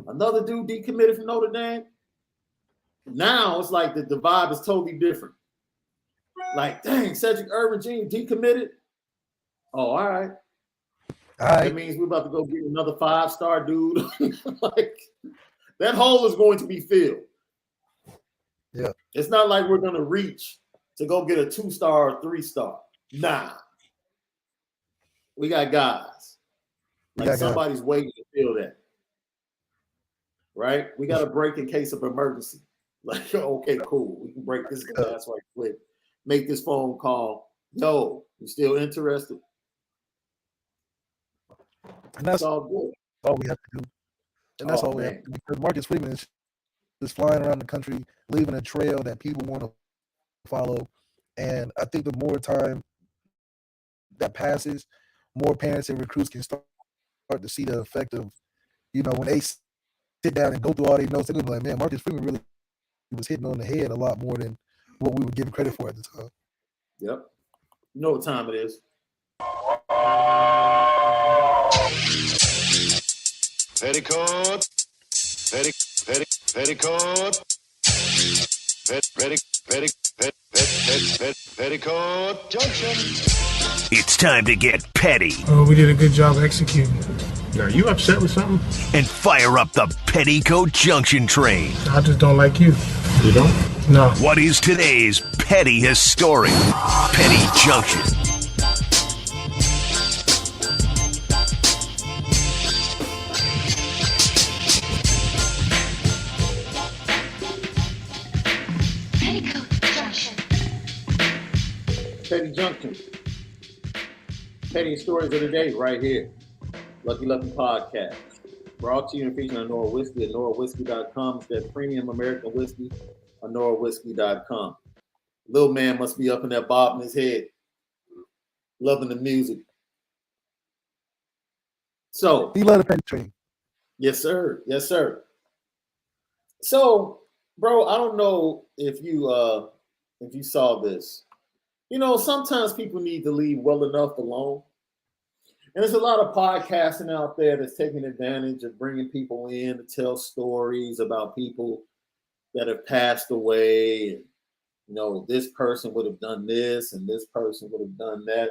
another dude decommitted from Notre Dame? Now it's like the vibe is totally different. Like, dang, Cedric Irvin Jr. decommitted? Oh, all right. That means we're about to go get another 5-star dude. Like, that hole is going to be filled. Yeah. It's not like we're going to reach to go get a 2-star or 3-star. Nah. We got guys. Like, somebody's waiting to fill that. Right? We got a break in case of emergency. Like, okay, cool. We can break this glass right quick. Make this phone call. Yo, you still interested? And that's all good. All we have to do. And that's all we have to do. Because Marcus Freeman is flying around the country, leaving a trail that people want to follow. And I think the more time that passes, more parents and recruits can start to see the effect of, when they sit down and go through all their notes, they're going to be like, man, Marcus Freeman really was hitting on the head a lot more than what we were giving credit for at the time. Yep. You know what time it is. Petticoat, petticoat, petticoat junction. It's time to get petty. Oh, we did a good job executing. Are you upset with something? And fire up the Petticoat Junction train. I just don't like you. You don't? No. What is today's pettiest story? Petty Junction. Petty Junction. Petty stories of the day right here. Lefty Podcast. Brought to you and featuring Onora Whiskey at OnoraWhiskey.com. It's that premium American whiskey, OnoraWhiskey.com. Little man must be up in that bob in his head, loving the music. So he loved the petty train. Yes, sir. Yes, sir. So, bro, I don't know if you saw this. Sometimes people need to leave well enough alone. And there's a lot of podcasting out there that's taking advantage of bringing people in to tell stories about people that have passed away. And, this person would have done this and this person would have done that.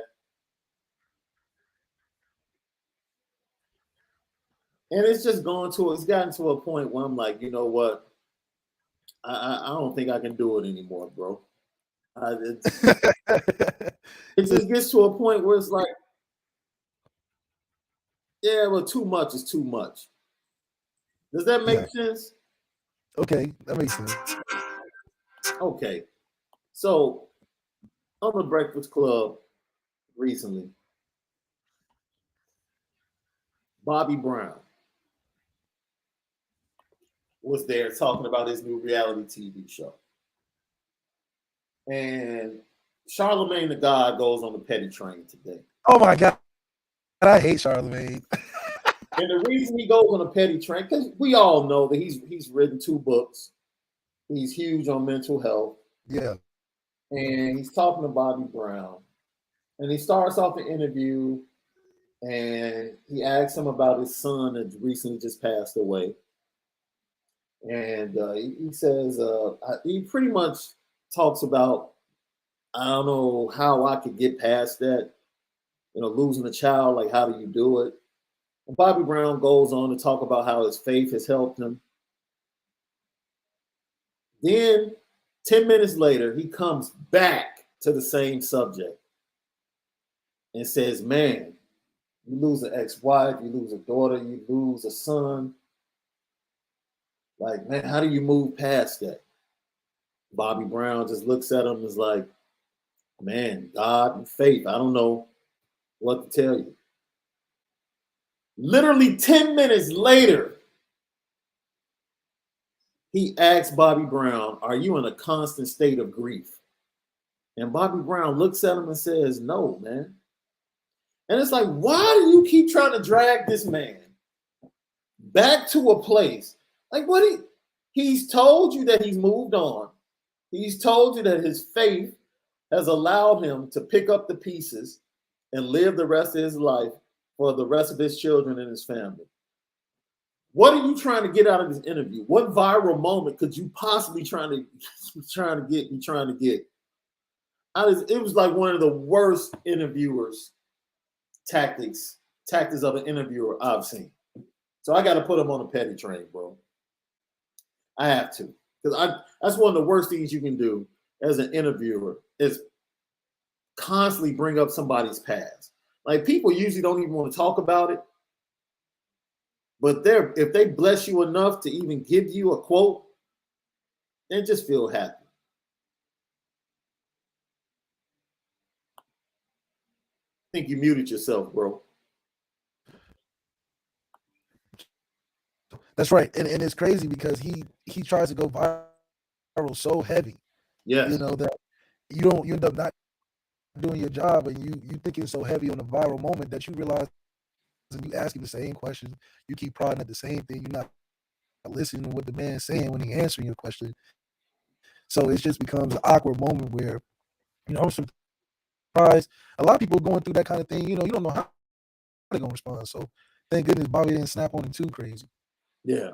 And it's just it's gotten to a point where I'm like, you know what? I don't think I can do it anymore, bro. It just gets to a point where it's like, yeah, well, too much is too much. Does that make sense? Okay, that makes sense. Okay. So on the Breakfast Club recently, Bobby Brown was there talking about his new reality TV show. And Charlemagne the God goes on the petty train today. Oh my God. I hate Charlemagne. And the reason he goes on a petty train, because we all know that he's written 2 books. He's huge on mental health. Yeah. And he's talking to Bobby Brown. And he starts off the interview and he asks him about his son that recently just passed away. And he says, he pretty much talks about, I don't know how I could get past that, losing a child, like how do you do it? And Bobby Brown goes on to talk about how his faith has helped him. Then 10 minutes later, he comes back to the same subject and says, man, you lose an ex-wife, you lose a daughter, you lose a son. Like, man, how do you move past that? Bobby Brown just looks at him and is like, man, God and faith, I don't know what to tell you. Literally 10 minutes later, he asks Bobby Brown, are you in a constant state of grief? And Bobby Brown looks at him and says, no, man. And it's like, why do you keep trying to drag this man back to a place? Like, he's told you that he's moved on. He's told you that his faith has allowed him to pick up the pieces and live the rest of his life for the rest of his children and his family. What are you trying to get out of this interview? What viral moment could you possibly trying to get? It was like one of the worst interviewers tactics of an interviewer I've seen. So I got to put him on a petty train, bro. I have to, because that's one of the worst things you can do as an interviewer is constantly bring up somebody's past. Like, people usually don't even want to talk about it, but if they bless you enough to even give you a quote, then just feel happy. I think you muted yourself, bro. That's right. And it's crazy because he tries to go viral so heavy. Yeah. That you end up not doing your job, and you think it's so heavy on the viral moment that you realize, and you ask him the same question, you keep prodding at the same thing, you're not listening to what the man's saying when he's answering your question. So it just becomes an awkward moment where, I'm surprised a lot of people going through that kind of thing, you don't know how they're gonna respond. So thank goodness Bobby didn't snap on him too crazy. Yeah.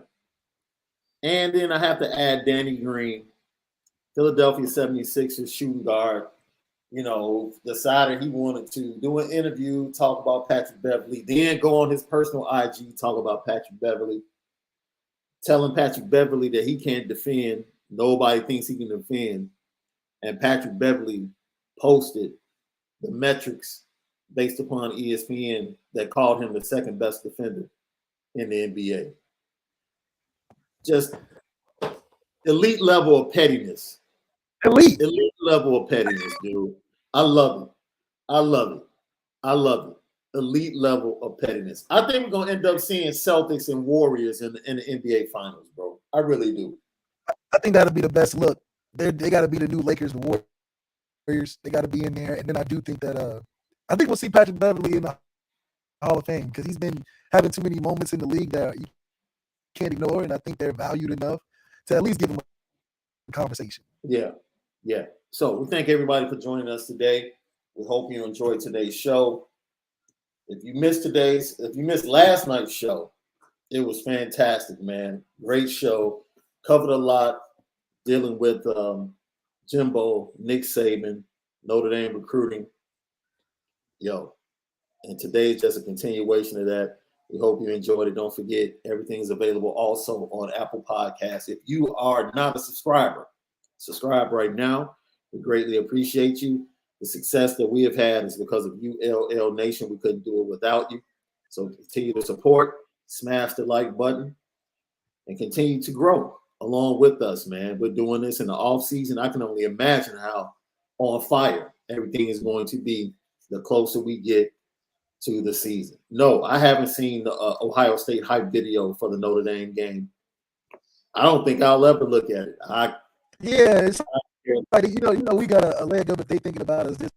And then I have to add Danny Green, Philadelphia 76ers shooting guard, decided he wanted to do an interview, talk about Patrick Beverley, then go on his personal IG, talk about Patrick Beverley, telling Patrick Beverley that he can't defend. Nobody thinks he can defend. And Patrick Beverley posted the metrics based upon ESPN that called him the second best defender in the NBA. Just elite level of pettiness. Elite level of pettiness, dude. I love it. Elite level of pettiness. I think we're going to end up seeing Celtics and Warriors in the NBA Finals, bro. I really do. I think that'll be the best look. They got to be the new Lakers, the Warriors. They got to be in there. And then I do think that I think we'll see Patrick Beverley in the Hall of Fame because he's been having too many moments in the league that you can't ignore, and I think they're valued enough to at least give him a conversation. Yeah. So we thank everybody for joining us today. We hope you enjoyed today's show. If you missed last night's show, it was fantastic, man. Great show. Covered a lot, dealing with Jimbo, Nick Saban, Notre Dame recruiting. And today is just a continuation of that. We hope you enjoyed it. Don't forget, everything is available also on Apple Podcasts. If you are not a subscriber, subscribe right now. We greatly appreciate you. The success that we have had is because of you, LL Nation. We couldn't do it without you. So continue to support, smash the like button, and continue to grow along with us, man. We're doing this in the off season. I can only imagine how on fire everything is going to be the closer we get to the season. No, I haven't seen the Ohio State hype video for the Notre Dame game. I don't think I'll ever look at it. It's like, you know, we got a leg up if they thinking about us this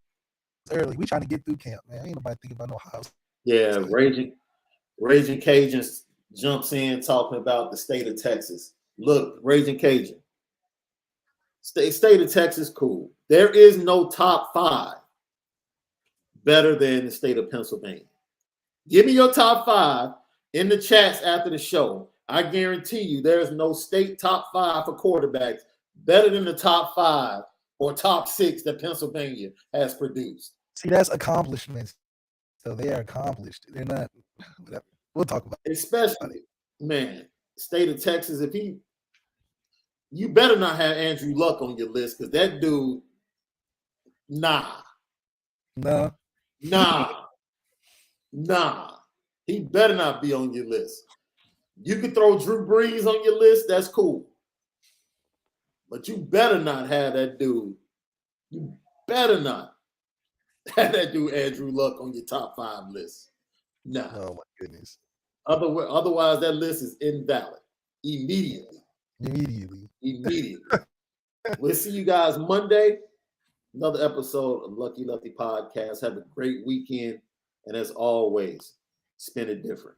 early. We trying to get through camp, man. Ain't nobody thinking about no house. Yeah, Raging Cajuns jumps in talking about the state of Texas. Look, Raging Cajun, state of Texas, cool. There is no top 5 better than the state of Pennsylvania. Give me your top 5 in the chats after the show. I guarantee you there is no state top 5 for quarterbacks better than the top 5 or top 6 that Pennsylvania has produced. See, that's accomplishments. So they are accomplished. They're not, whatever. We'll talk about it. Especially, man, state of Texas, you better not have Andrew Luck on your list, because that dude, nah. He better not be on your list. You can throw Drew Brees on your list, that's cool. But you better not have that dude. You better not have that dude Andrew Luck on your top 5 list. Nah. Oh my goodness. Otherwise, that list is invalid. Immediately. We'll see you guys Monday. Another episode of Lucky Lefty Podcast. Have a great weekend. And as always, spin it different.